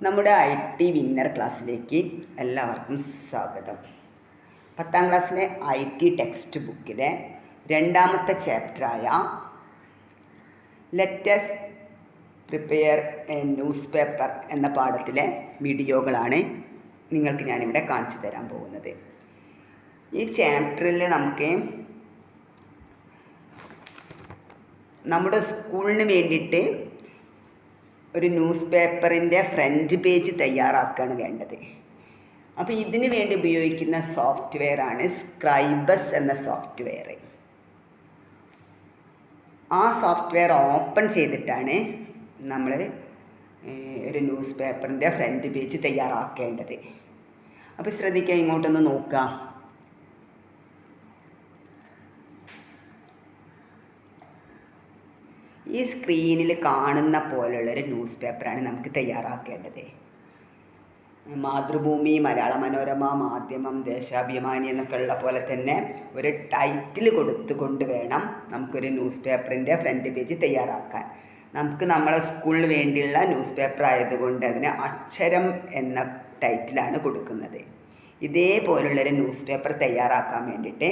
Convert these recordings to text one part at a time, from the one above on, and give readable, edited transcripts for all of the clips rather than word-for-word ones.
നമ്മുടെ IT winner ക്ലാസ്സിലേക്ക് എല്ലാവർക്കും സ്വാഗതം. 10ാം ക്ലാസ്സിലെ IT ടെക്സ്റ്റ് ബുക്കിലെ രണ്ടാമത്തെ ചാപ്റ്ററായ let's prepare a newspaper എന്ന പാഠത്തിലെ വീഡിയോകളാണ് നിങ്ങൾക്ക് ഞാനിവിടെ കാണിച്ചു തരാൻ പോകുന്നത്. ഈ ചാപ്റ്ററിൽ നമുക്ക് നമ്മുടെ സ്കൂളിന് വേണ്ടിയിട്ട് ഒരു ന്യൂസ് പേപ്പറിൻ്റെ ഫ്രണ്ട് പേജ് തയ്യാറാക്കുകയാണ് വേണ്ടത്. അപ്പോൾ ഇതിന് വേണ്ടി ഉപയോഗിക്കുന്ന സോഫ്റ്റ്വെയറാണ് സ്ക്രൈബസ് എന്ന സോഫ്റ്റ്വെയർ. ആ സോഫ്റ്റ്വെയർ ഓപ്പൺ ചെയ്തിട്ടാണ് നമ്മൾ ഒരു ന്യൂസ് പേപ്പറിൻ്റെ ഫ്രണ്ട് പേജ് തയ്യാറാക്കേണ്ടത്. അപ്പോൾ ശ്രദ്ധിക്കുക, ഇങ്ങോട്ടൊന്ന് നോക്കാം. ഈ സ്ക്രീനിൽ കാണുന്ന പോലുള്ളൊരു ന്യൂസ് പേപ്പറാണ് നമുക്ക് തയ്യാറാക്കേണ്ടത്. മാതൃഭൂമി, മലയാള മനോരമ, മാധ്യമം, ദേശാഭിമാനി എന്നൊക്കെ ഉള്ള പോലെ തന്നെ ഒരു ടൈറ്റിൽ കൊടുത്തുകൊണ്ട് വേണം നമുക്കൊരു ന്യൂസ് പേപ്പറിൻ്റെ ഫ്രണ്ട് പേജ് തയ്യാറാക്കാൻ. നമുക്ക് നമ്മളെ സ്കൂളിന് വേണ്ടിയുള്ള ന്യൂസ് പേപ്പർ ആയതുകൊണ്ട് അതിന് അക്ഷരം എന്ന ടൈറ്റിലാണ് കൊടുക്കുന്നത്. ഇതേപോലുള്ളൊരു ന്യൂസ് പേപ്പർ തയ്യാറാക്കാൻ വേണ്ടിയിട്ട്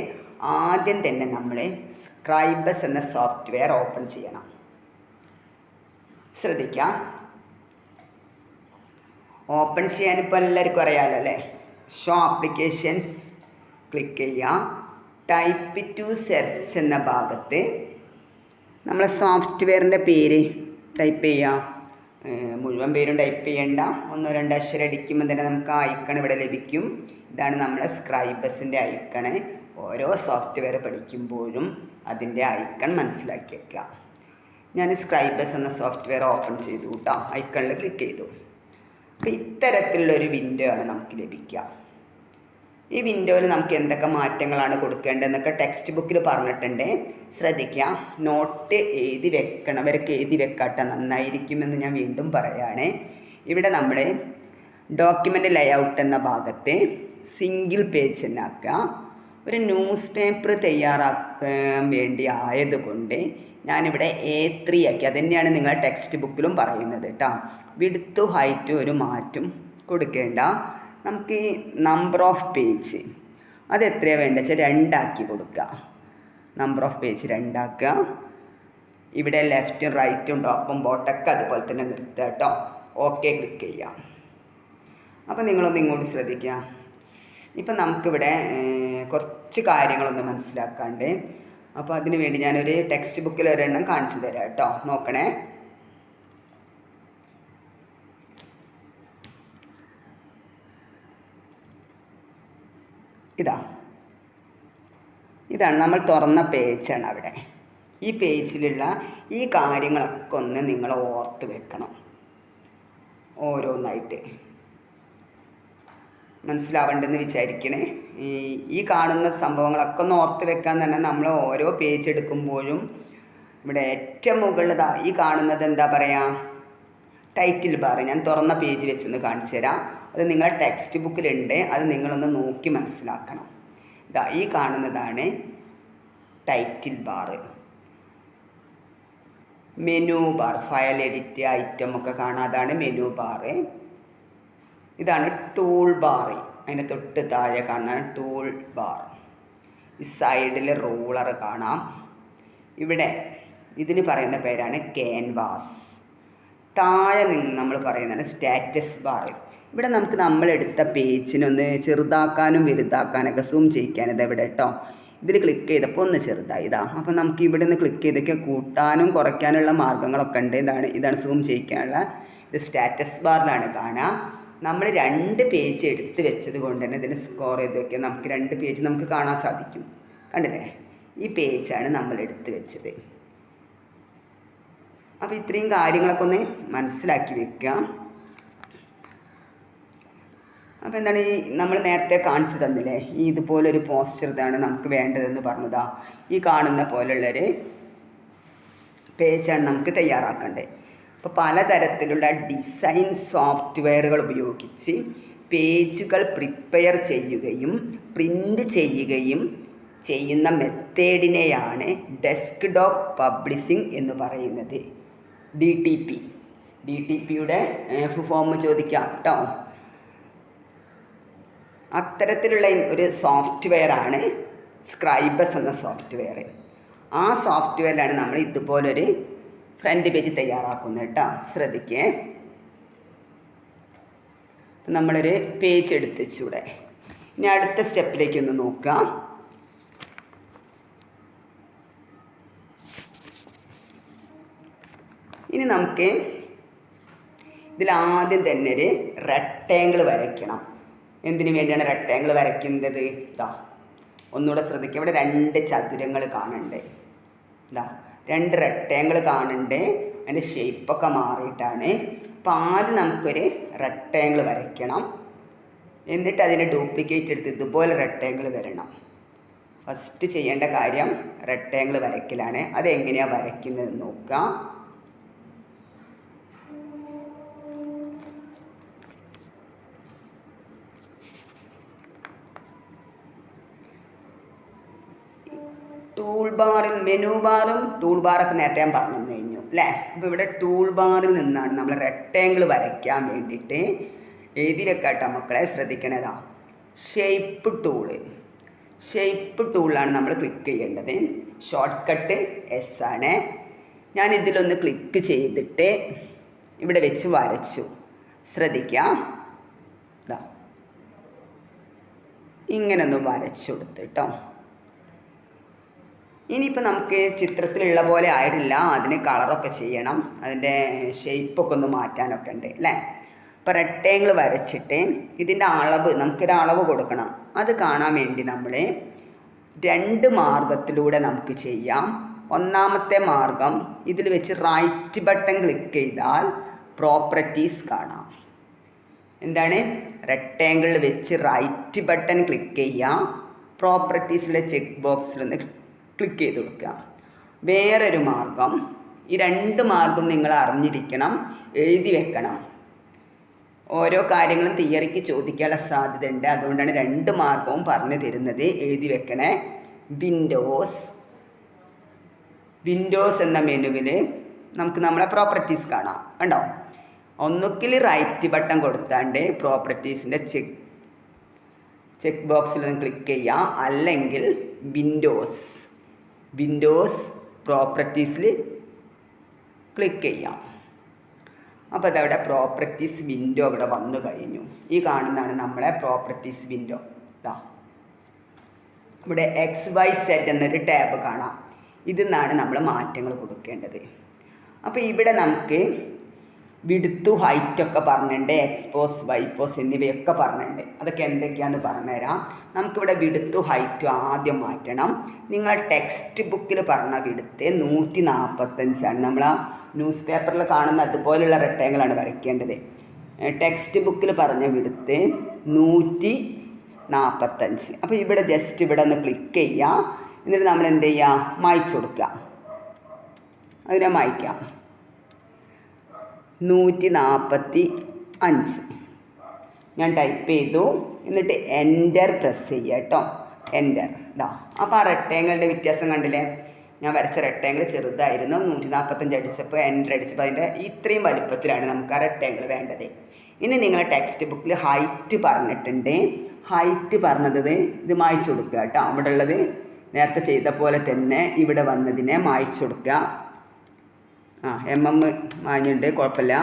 ആദ്യം തന്നെ നമ്മൾ സ്ക്രൈബസ് എന്ന സോഫ്റ്റ്വെയർ ഓപ്പൺ ചെയ്യണം. ശ്രദ്ധിക്കാം. ഓപ്പൺ ചെയ്യാനിപ്പോൾ എല്ലാവർക്കും അറിയാമല്ലോ അല്ലേ. ഷോ ആപ്ലിക്കേഷൻസ് ക്ലിക്ക് ചെയ്യുക. ടൈപ്പ് ടു സെർച്ച് എന്ന ഭാഗത്ത് നമ്മളെ സോഫ്റ്റ്വെയറിൻ്റെ പേര് ടൈപ്പ് ചെയ്യുക. മുഴുവൻ പേരും ടൈപ്പ് ചെയ്യേണ്ട, 1-2 അക്ഷരം അടിക്കുമ്പോൾ തന്നെ നമുക്ക് ആ ഐക്കൺ ഇവിടെ ലഭിക്കും. ഇതാണ് നമ്മളെ സ്ക്രൈബസിൻ്റെ ഐക്കണ്. ഓരോ സോഫ്റ്റ്വെയർ പഠിക്കുമ്പോഴും അതിൻ്റെ ഐക്കൺ മനസ്സിലാക്കി വയ്ക്കുക. ഞാൻ സ്ക്രൈബസ് എന്ന സോഫ്റ്റ്വെയർ ഓപ്പൺ ചെയ്തു കേട്ടോ. ഐക്കണിൽ ക്ലിക്ക് ചെയ്തു. അപ്പോൾ ഇത്തരത്തിലുള്ളൊരു വിൻഡോ ആണ് നമുക്ക് ലഭിക്കുക. ഈ വിൻഡോയിൽ നമുക്ക് എന്തൊക്കെ മാറ്റങ്ങളാണ് കൊടുക്കേണ്ടതെന്നൊക്കെ ടെക്സ്റ്റ് ബുക്കിൽ പറഞ്ഞിട്ടുണ്ട്. ശ്രദ്ധിക്കുക. നോട്ട് എഴുതി വെക്കണവരൊക്കെ എഴുതി വെക്കാട്ടെ, നന്നായിരിക്കുമെന്ന് ഞാൻ വീണ്ടും പറയുകയാണ്. ഇവിടെ നമ്മൾ ഡോക്യുമെൻ്റ് ലേഔട്ട് എന്ന ഭാഗത്ത് സിംഗിൾ പേജ് എന്നാക്കുക. ഒരു ന്യൂസ് പേപ്പർ തയ്യാറാക്കാൻ വേണ്ടി ആയതുകൊണ്ട് ഞാനിവിടെ A3 ആക്കി. അതുതന്നെയാണ് നിങ്ങളെ ടെക്സ്റ്റ് ബുക്കിലും പറയുന്നത് കേട്ടോ. വിഡ്ത്തും ഹൈറ്റും ഒരു മാറ്റും കൊടുക്കേണ്ട. നമുക്ക് ഈ നമ്പർ ഓഫ് പേജ് അത് എത്രയാണ് വേണ്ടത് വെച്ചാൽ 2 ആക്കി കൊടുക്കുക. നമ്പർ ഓഫ് പേജ് 2 ആക്കുക. ഇവിടെ ലെഫ്റ്റും റൈറ്റും ടോപ്പും ബോട്ടൊക്കെ അതുപോലെ തന്നെ നിർത്തുക കേട്ടോ. ഓക്കെ ക്ലിക്ക് ചെയ്യാം. അപ്പോൾ നിങ്ങളൊന്ന് ഇങ്ങോട്ട് ശ്രദ്ധിക്കുക. ഇപ്പം നമുക്കിവിടെ കുറച്ച് കാര്യങ്ങളൊന്ന് മനസ്സിലാക്കാണ്ട്. അപ്പോൾ അതിന് വേണ്ടി ഞാനൊരു ടെക്സ്റ്റ് ബുക്കിൽ ഒരെണ്ണം കാണിച്ചു തരാം കേട്ടോ. നോക്കണേ. ഇതാണ് നമ്മൾ തുറന്ന പേജാണ്. അവിടെ ഈ പേജിലുള്ള ഈ കാര്യങ്ങളൊക്കെ ഒന്ന് നിങ്ങൾ ഓർത്ത് വെക്കണം. ഓരോന്നായിട്ട് മനസ്സിലാവേണ്ടെന്ന് വിചാരിക്കണേ. ഈ കാണുന്ന സംഭവങ്ങളൊക്കെ ഒന്ന് ഓർത്ത് വെക്കാൻ തന്നെ നമ്മൾ ഓരോ പേജ് എടുക്കുമ്പോഴും ഇവിടെ ഏറ്റവും മുകളിൽ ഈ കാണുന്നത് എന്താ പറയുക, ടൈറ്റിൽ ബാർ. ഞാൻ തുറന്ന പേജ് വെച്ചൊന്ന് കാണിച്ചു തരാം. അത് നിങ്ങളുടെ ടെക്സ്റ്റ് ബുക്കിലുണ്ട്. അത് നിങ്ങളൊന്ന് നോക്കി മനസ്സിലാക്കണം. ഈ കാണുന്നതാണ് title bar. Menu bar, file, edit, item ഒക്കെ കാണാം. അതാണ് മെനു ബാർ. ഇതാണ് ടൂൾ ബാർ. അതിൻ്റെ തൊട്ട് താഴെ കാണുന്നതാണ് ടൂൾ ബാർ. ഈ സൈഡിൽ റൂളർ കാണാം. ഇവിടെ ഇതിന് പറയുന്ന പേരാണ് ക്യാൻവാസ്. താഴെ നമ്മൾ പറയുന്നതാണ് സ്റ്റാറ്റസ് ബാർ. ഇവിടെ നമുക്ക് നമ്മളെടുത്ത പേജിനൊന്ന് ചെറുതാക്കാനും വലുതാക്കാനൊക്കെ സൂം ചെയ്യിക്കാനിത് ഇവിടെ കേട്ടോ. ഇതിൽ ക്ലിക്ക് ചെയ്തപ്പോൾ ഒന്ന് ചെറുതായി. അപ്പോൾ നമുക്ക് ഇവിടെ നിന്ന് ക്ലിക്ക് ചെയ്തൊക്കെ കൂട്ടാനും കുറയ്ക്കാനുള്ള മാർഗ്ഗങ്ങളൊക്കെ ഉണ്ട്. ഇതാണ് സൂം ചെയ്യിക്കാനുള്ള. ഇത് സ്റ്റാറ്റസ് ബാറിലാണ് കാണുക. നമ്മൾ 2 പേജ് എടുത്ത് വെച്ചത് കൊണ്ട് തന്നെ ഇതിന് സ്കോർ ചെയ്ത് വയ്ക്കുക. നമുക്ക് 2 പേജ് നമുക്ക് കാണാൻ സാധിക്കും. കണ്ടില്ലേ, ഈ പേജാണ് നമ്മൾ എടുത്ത് വെച്ചത്. അപ്പോൾ ഇത്രയും കാര്യങ്ങളൊക്കെ ഒന്ന് മനസ്സിലാക്കി വെക്കുക. അപ്പോൾ എന്താണ് നമ്മൾ നേരത്തെ കാണിച്ചു തന്നില്ലേ, ഇതുപോലൊരു പോസ്റ്റർ ഇതാണ് നമുക്ക് വേണ്ടതെന്ന് പറഞ്ഞതാ. ഈ കാണുന്ന പോലുള്ളൊരു പേജാണ് നമുക്ക് തയ്യാറാക്കേണ്ടത്. അപ്പോൾ പലതരത്തിലുള്ള ഡിസൈൻ സോഫ്റ്റ്വെയറുകൾ ഉപയോഗിച്ച് പേജുകൾ പ്രിപ്പയർ ചെയ്യുകയും പ്രിൻ്റ് ചെയ്യുകയും ചെയ്യുന്ന മെത്തേഡിനെയാണ് ഡെസ്ക്ടോപ്പ് പബ്ലിഷിംഗ് എന്ന് പറയുന്നത്. DTPയുടെ ഫോം ചോദിക്കാം കേട്ടോ. അത്തരത്തിലുള്ള ഒരു സോഫ്റ്റ്വെയറാണ് സ്ക്രൈബസ് എന്ന സോഫ്റ്റ്വെയർ. ആ സോഫ്റ്റ്വെയറിലാണ് നമ്മൾ ഇതുപോലൊരു ഫ്രണ്ട് പേജ് തയ്യാറാക്കുന്നത് കേട്ടോ. ശ്രദ്ധിക്കേ, നമ്മളൊരു പേജ് എടുത്ത് വെച്ചൂടെ. ഇനി അടുത്ത സ്റ്റെപ്പിലേക്കൊന്ന് നോക്കാം. ഇനി നമുക്ക് ഇതിലാദ്യം തന്നെ ഒരു റെക്ടാങ്കിൾ വരയ്ക്കണം. എന്തിനു വേണ്ടിയാണ് റെക്ടാങ്കിൾ വരയ്ക്കുന്നത്? ഇതാ ഒന്നുകൂടെ ശ്രദ്ധിക്കുക, ഇവിടെ 2 ചതുരങ്ങൾ കാണണ്ടേ? ഇതാ 2 റെക്ടാങ്കിൾ കാണണ്ടേ? അതിൻ്റെ ഷേപ്പൊക്കെ മാറിയിട്ടാണ്. അപ്പോൾ ആദ്യം നമുക്കൊരു റെക്ടാങ്കിൾ വരയ്ക്കണം. എന്നിട്ട് അതിനെ ഡ്യൂപ്ലിക്കേറ്റ് എടുത്ത് ഇതുപോലെ റെക്ടാങ്കിൾ വരണം. ഫസ്റ്റ് ചെയ്യേണ്ട കാര്യം റെക്ടാങ്കിൾ വരയ്ക്കലാണ്. അതെങ്ങനെയാണ് വരയ്ക്കുന്നത് നോക്കാം. മെനു ബാറും ടൂൾ ബാറൊക്കെ നേരത്തെ ഞാൻ പറഞ്ഞു കഴിഞ്ഞു അല്ലേ. അപ്പോൾ ഇവിടെ ടൂൾ ബാറിൽ നിന്നാണ് നമ്മൾ റെക്ടാങ്കിൾ വരയ്ക്കാൻ വേണ്ടിയിട്ട് എഴുതി വെക്കാട്ടോ മക്കളെ, ശ്രദ്ധിക്കണതാ. ഷേപ്പ് ടൂളിലാണ് നമ്മൾ ക്ലിക്ക് ചെയ്യേണ്ടത്. ഷോർട്ട് കട്ട് S ആണ്. ഞാൻ ഇതിലൊന്ന് ക്ലിക്ക് ചെയ്തിട്ട് ഇവിടെ വെച്ച് വരച്ചു. ശ്രദ്ധിക്കാം, ഇതാ ഇങ്ങനെ ഒന്ന് വരച്ചു കൊടുത്ത് കേട്ടോ. ഇനിയിപ്പോൾ നമുക്ക് ചിത്രത്തിലുള്ള പോലെ ആയിട്ടില്ല, അതിന് കളറൊക്കെ ചെയ്യണം, അതിൻ്റെ ഷേപ്പൊക്കെ ഒന്ന് മാറ്റാനൊക്കെ ഉണ്ട് അല്ലേ. അപ്പോൾ റെക്ടാങ്കിൾ വരച്ചിട്ട് ഇതിൻ്റെ അളവ് നമുക്കൊരളവ് കൊടുക്കണം. അത് കാണാൻ വേണ്ടി നമ്മൾ 2 മാർഗത്തിലൂടെ നമുക്ക് ചെയ്യാം. ഒന്നാമത്തെ മാർഗം, ഇതിൽ വെച്ച് റൈറ്റ് ബട്ടൺ ക്ലിക്ക് ചെയ്താൽ പ്രോപ്പർട്ടീസ് കാണാം. എന്താണ്? റെക്ടാങ്കിൾ വെച്ച് റൈറ്റ് ബട്ടൺ ക്ലിക്ക് ചെയ്യാം. പ്രോപ്പർട്ടീസിലെ ചെക്ക് ബോക്സിലൊന്ന് ക്ലിക്ക് ചെയ്ത് കൊടുക്കുക. വേറൊരു മാർഗം, ഈ 2 മാർഗം നിങ്ങൾ അറിഞ്ഞിരിക്കണം, എഴുതി വെക്കണം. ഓരോ കാര്യങ്ങളും തിയറിക്ക് ചോദിക്കാനുള്ള സാധ്യതയുണ്ട്. അതുകൊണ്ടാണ് 2 മാർഗവും പറഞ്ഞു തരുന്നത്. എഴുതി വെക്കണേ. വിൻഡോസ് എന്ന മെനുവിൽ നമുക്ക് നമ്മളെ പ്രോപ്പർട്ടീസ് കാണാം. കണ്ടോ? ഒന്നുകിൽ റൈറ്റ് ബട്ടൺ കൊടുത്താണ്ട് പ്രോപ്പർട്ടീസിൻ്റെ ചെക്ക് ബോക്സിൽ ക്ലിക്ക് ചെയ്യാം, അല്ലെങ്കിൽ വിൻഡോസ് പ്രോപ്പർട്ടീസിൽ ക്ലിക്ക് ചെയ്യാം. അപ്പോൾ അതവിടെ പ്രോപ്പർട്ടീസ് വിൻഡോ ഇവിടെ വന്നു കഴിഞ്ഞു. ഈ കാണുന്നതാണ് നമ്മളെ പ്രോപ്പർട്ടീസ് വിൻഡോ. ഇതാ ഇവിടെ XYZ എന്നൊരു ടാബ് കാണാം. ഇതിൽ നിന്നാണ് നമ്മൾ മാറ്റങ്ങൾ കൊടുക്കേണ്ടത്. അപ്പോൾ ഇവിടെ നമുക്ക് വിഡ്ത്ത് ഹൈറ്റൊക്കെ പറഞ്ഞിട്ടുണ്ട്, എക്സ്പോസ് വൈപ്പോസ് എന്നിവയൊക്കെ പറഞ്ഞിട്ടുണ്ട്. അതൊക്കെ എന്തൊക്കെയാണെന്ന് പറഞ്ഞുതരാം. നമുക്കിവിടെ വിഡ്ത്ത് ഹൈറ്റ് ആദ്യം മാറ്റണം. നിങ്ങൾ ടെക്സ്റ്റ് ബുക്കിൽ പറഞ്ഞ വിഡ്ത്ത് 145ആണ്. നമ്മൾ ആ ന്യൂസ് പേപ്പറിൽ കാണുന്ന അതുപോലുള്ള റെക്ടാങ്കിളാണ് വരയ്ക്കേണ്ടത്. ടെക്സ്റ്റ് ബുക്കിൽ പറഞ്ഞ വിഡ്ത്ത് 145. അപ്പോൾ ഇവിടെ ജസ്റ്റ് ഇവിടെ ഒന്ന് ക്ലിക്ക് ചെയ്യുക. എന്നിട്ട് നമ്മൾ എന്ത് ചെയ്യുക? മായ്ച്ചു കൊടുക്കുക. അതിനെ മായ്ക്കാം. 145 ഞാൻ ടൈപ്പ് ചെയ്തു. എന്നിട്ട് എൻ്റർ പ്രസ് ചെയ്യുക കേട്ടോ. എൻ്റർ. ഇതാ അപ്പോൾ ആ റെക്ടാങ്കിളിൻ്റെ വ്യത്യാസം കണ്ടില്ലേ? ഞാൻ വരച്ച റെക്ടാങ്കിൾ ചെറുതായിരുന്നു. 145 അടിച്ചപ്പോൾ എൻ്റർ അടിച്ചപ്പോൾ അതിൻ്റെ ഇത്രയും വലുപ്പത്തിലാണ് നമുക്ക് ആ റെക്ടാങ്കിൾ വേണ്ടത്. ഇനി നിങ്ങൾ ടെക്സ്റ്റ് ബുക്കിൽ ഹൈറ്റ് പറഞ്ഞിട്ടുണ്ട്. ഹൈറ്റ് പറഞ്ഞത് ഇത് മായ്ച്ചു കൊടുക്കുക കേട്ടോ. അവിടെ ഉള്ളത് നേരത്തെ ചെയ്ത പോലെ തന്നെ ഇവിടെ വന്നതിനെ മായ്ച്ചു കൊടുക്കുക. മാഞ്ഞുണ്ട്, കുഴപ്പമില്ല,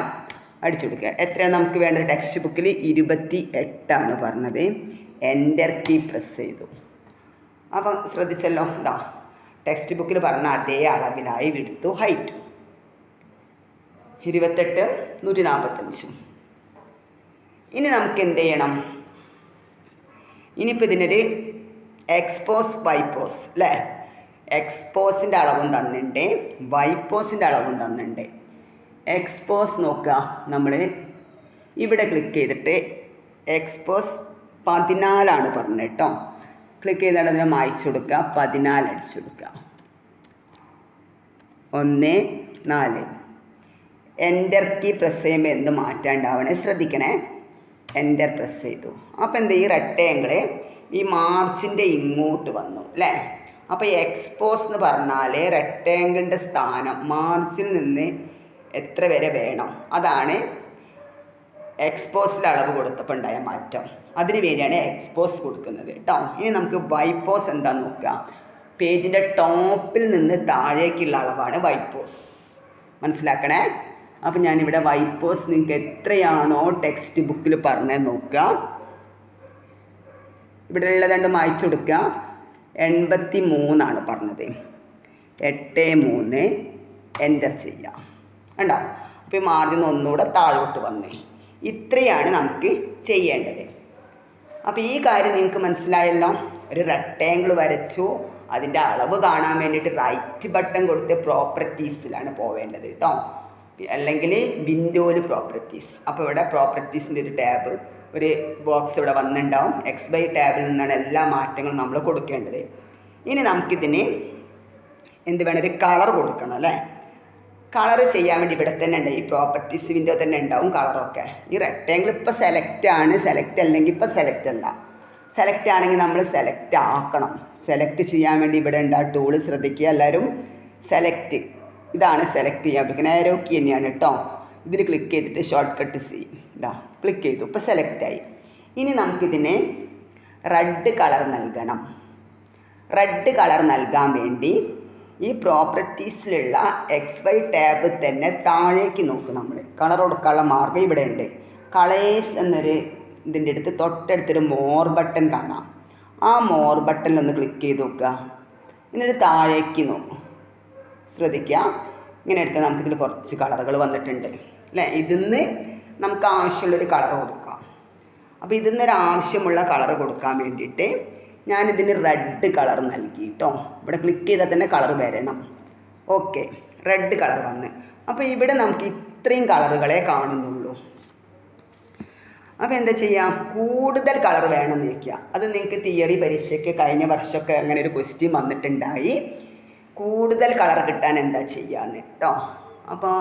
അടിച്ചു കൊടുക്കുക. എത്രയാണ് നമുക്ക് വേണ്ടത്? ടെക്സ്റ്റ് ബുക്കിൽ 28 പറഞ്ഞത്. എൻ്റർ കീ പ്രസ് ചെയ്തു. അപ്പം ശ്രദ്ധിച്ചല്ലോ, ഇതാ ടെക്സ്റ്റ് ബുക്കിൽ പറഞ്ഞ അതേ അളവിലായി വിഡ്ത്തും ഹൈറ്റും 28 145. ഇനി നമുക്ക് എന്ത് ചെയ്യണം? ഇനിയിപ്പോൾ ഇതിനൊരു എക്സ്പോസ് വൈപ്പോസ് അല്ലേ? എക്സ്പോസിൻ്റെ അളവും തന്നിട്ടുണ്ട്, വൈപ്പോസിൻ്റെ അളവും തന്നിട്ടുണ്ട്. എക്സ്പോസ് നോക്കുക, നമ്മൾ ഇവിടെ ക്ലിക്ക് ചെയ്തിട്ട് എക്സ്പോസ് 14 പറഞ്ഞത് കേട്ടോ. ക്ലിക്ക് ചെയ്താൽ അതിനെ മായ്ച്ചു കൊടുക്കുക. 14 അടിച്ചു കൊടുക്കുക. 1 4. എൻ്റർ കീ പ്രസ് ചെയ്യുമ്പോൾ എന്ത് മാറ്റാണ്ടാവണേ ശ്രദ്ധിക്കണേ. എൻ്റർ പ്രസ് ചെയ്തു. അപ്പോൾ എന്ത് ഈ റെക്ടാങ്കിൾ ഈ മാർജിൻ്റെ ഇങ്ങോട്ട് വന്നു അല്ലേ. അപ്പോൾ എക്സ്പോസ് എന്ന് പറഞ്ഞാൽ റെക്റ്റാങ്കിളിൻ്റെ സ്ഥാനം മാർജിൽ നിന്ന് എത്ര വരെ വേണം, അതാണ് എക്സ്പോസിൽ അളവ് കൊടുത്തപ്പോൾ ഉണ്ടായ മാറ്റം. അതിന് വേണ്ടിയാണ് എക്സ്പോസ് കൊടുക്കുന്നത് കേട്ടോ. ഇനി നമുക്ക് വൈപ്പോസ് എന്താണെന്ന് നോക്കാം. പേജിൻ്റെ ടോപ്പിൽ നിന്ന് താഴേക്കുള്ള അളവാണ് വൈപ്പോസ്. മനസ്സിലാക്കണേ. അപ്പം ഞാനിവിടെ വൈപ്പോസ് നിങ്ങൾക്ക് എത്രയാണോ ടെക്സ്റ്റ് ബുക്കിൽ പറഞ്ഞത് നോക്കുക. ഇവിടെ ഉള്ളതുകൊണ്ട് മായ്ച്ചു കൊടുക്കുക. 83 പറഞ്ഞത്. 83 എൻ്റർ ചെയ്യാം. കണ്ടോ. അപ്പോൾ ഈ മാർജിൻ ഒന്നുകൂടെ താഴോട്ട് വന്നേ. ഇത്രയാണ് നമുക്ക് ചെയ്യേണ്ടത്. അപ്പോൾ ഈ കാര്യം നിങ്ങൾക്ക് മനസ്സിലായല്ലോ. ഒരു റെക്റ്റാങ്കിൾ വരച്ചു, അതിൻ്റെ അളവ് കാണാൻ വേണ്ടിയിട്ട് റൈറ്റ് ബട്ടൺ കൊടുത്ത് പ്രോപ്പർട്ടീസിലാണ് പോവേണ്ടത് കേട്ടോ. അല്ലെങ്കിൽ വിൻഡോയിൽ പ്രോപ്പർട്ടീസ്. അപ്പോൾ ഇവിടെ പ്രോപ്പർട്ടീസിൻ്റെ ഒരു ടാബ്, ഒരു ബോക്സ് ഇവിടെ വന്നിട്ടുണ്ടാവും. XY ടാബിൽ നിന്നാണ് എല്ലാ മാറ്റങ്ങളും നമ്മൾ കൊടുക്കേണ്ടത്. ഇനി നമുക്കിതിന് എന്ത് വേണം, ഒരു കളർ കൊടുക്കണം അല്ലേ. കളർ ചെയ്യാൻ വേണ്ടി ഇവിടെ തന്നെ ഉണ്ട്, ഈ പ്രോപ്പർട്ടീസ് വിൻഡോ തന്നെ ഉണ്ടാവും കളറൊക്കെ. ഈ റെക്റ്റാങ്കിൾ ഇപ്പോൾ സെലക്ട് ആണ്, സെലക്ട് അല്ലെങ്കിൽ ഇപ്പോൾ സെലക്ട് അല്ല. സെലക്ട് ആണെങ്കിൽ നമ്മൾ സെലക്ട് ആക്കണം. സെലക്ട് ചെയ്യാൻ വേണ്ടി ഇവിടെ ഉണ്ട് ആ ടൂള്, ശ്രദ്ധിക്കുക എല്ലാവരും. സെലക്ട്, ഇതാണ് സെലക്ട് ചെയ്യാൻ പറ്റുന്ന ആരോക്കി തന്നെയാണ് കേട്ടോ. ഇതിൽ ക്ലിക്ക് ചെയ്തിട്ട് ഷോർട്ട് കട്ട് ചെയ്യും. ഇതാ ക്ലിക്ക് ചെയ്തു, ഇപ്പോൾ സെലക്ട് ആയി. ഇനി നമുക്കിതിന് റെഡ് കളർ നൽകണം. റെഡ് കളർ നൽകാൻ വേണ്ടി ഈ പ്രോപ്പർട്ടീസിലുള്ള XY ടാബ് തന്നെ താഴേക്ക് നോക്കും. നമ്മൾ കളർ കൊടുക്കാനുള്ള മാർഗ്ഗം ഇവിടെ ഉണ്ട്. കളേഴ്സ് എന്നൊരു ഇതിൻ്റെ അടുത്ത് തൊട്ടടുത്തൊരു മോർ ബട്ടൺ കാണാം. ആ മോർ ബട്ടണിലൊന്ന് ക്ലിക്ക് ചെയ്ത് നോക്കുക. എന്നിട്ട് താഴേക്ക് നോക്കും. ശ്രദ്ധിക്കുക, ഇങ്ങനെ എടുത്താൽ നമുക്കിതിൽ കുറച്ച് കളറുകൾ വന്നിട്ടുണ്ട് അല്ലേ. ഇതിന്ന് നമുക്ക് ആവശ്യമുള്ളൊരു കളർ കൊടുക്കാം. അപ്പോൾ ഇതിന്നൊരു ആവശ്യമുള്ള കളർ കൊടുക്കാൻ വേണ്ടിയിട്ട് ഞാനിതിന് റെഡ് കളർ നൽകി കേട്ടോ. ഇവിടെ ക്ലിക്ക് ചെയ്താൽ തന്നെ കളർ വരണം. ഓക്കെ, റെഡ് കളർ വന്ന്. അപ്പോൾ ഇവിടെ നമുക്ക് ഇത്രയും കളറുകളെ കാണുന്നുള്ളൂ. അപ്പോൾ എന്താ ചെയ്യാം, കൂടുതൽ കളർ വേണമെന്ന് വയ്ക്കുക. അത് നിങ്ങൾക്ക് തിയറി പരീക്ഷയ്ക്ക് കഴിഞ്ഞ വർഷമൊക്കെ അങ്ങനെ ഒരു ക്വസ്റ്റ്യൻ വന്നിട്ടുണ്ടായി. കൂടുതൽ കളർ കിട്ടാൻ എന്താ ചെയ്യാന്ന് കേട്ടോ. അപ്പോൾ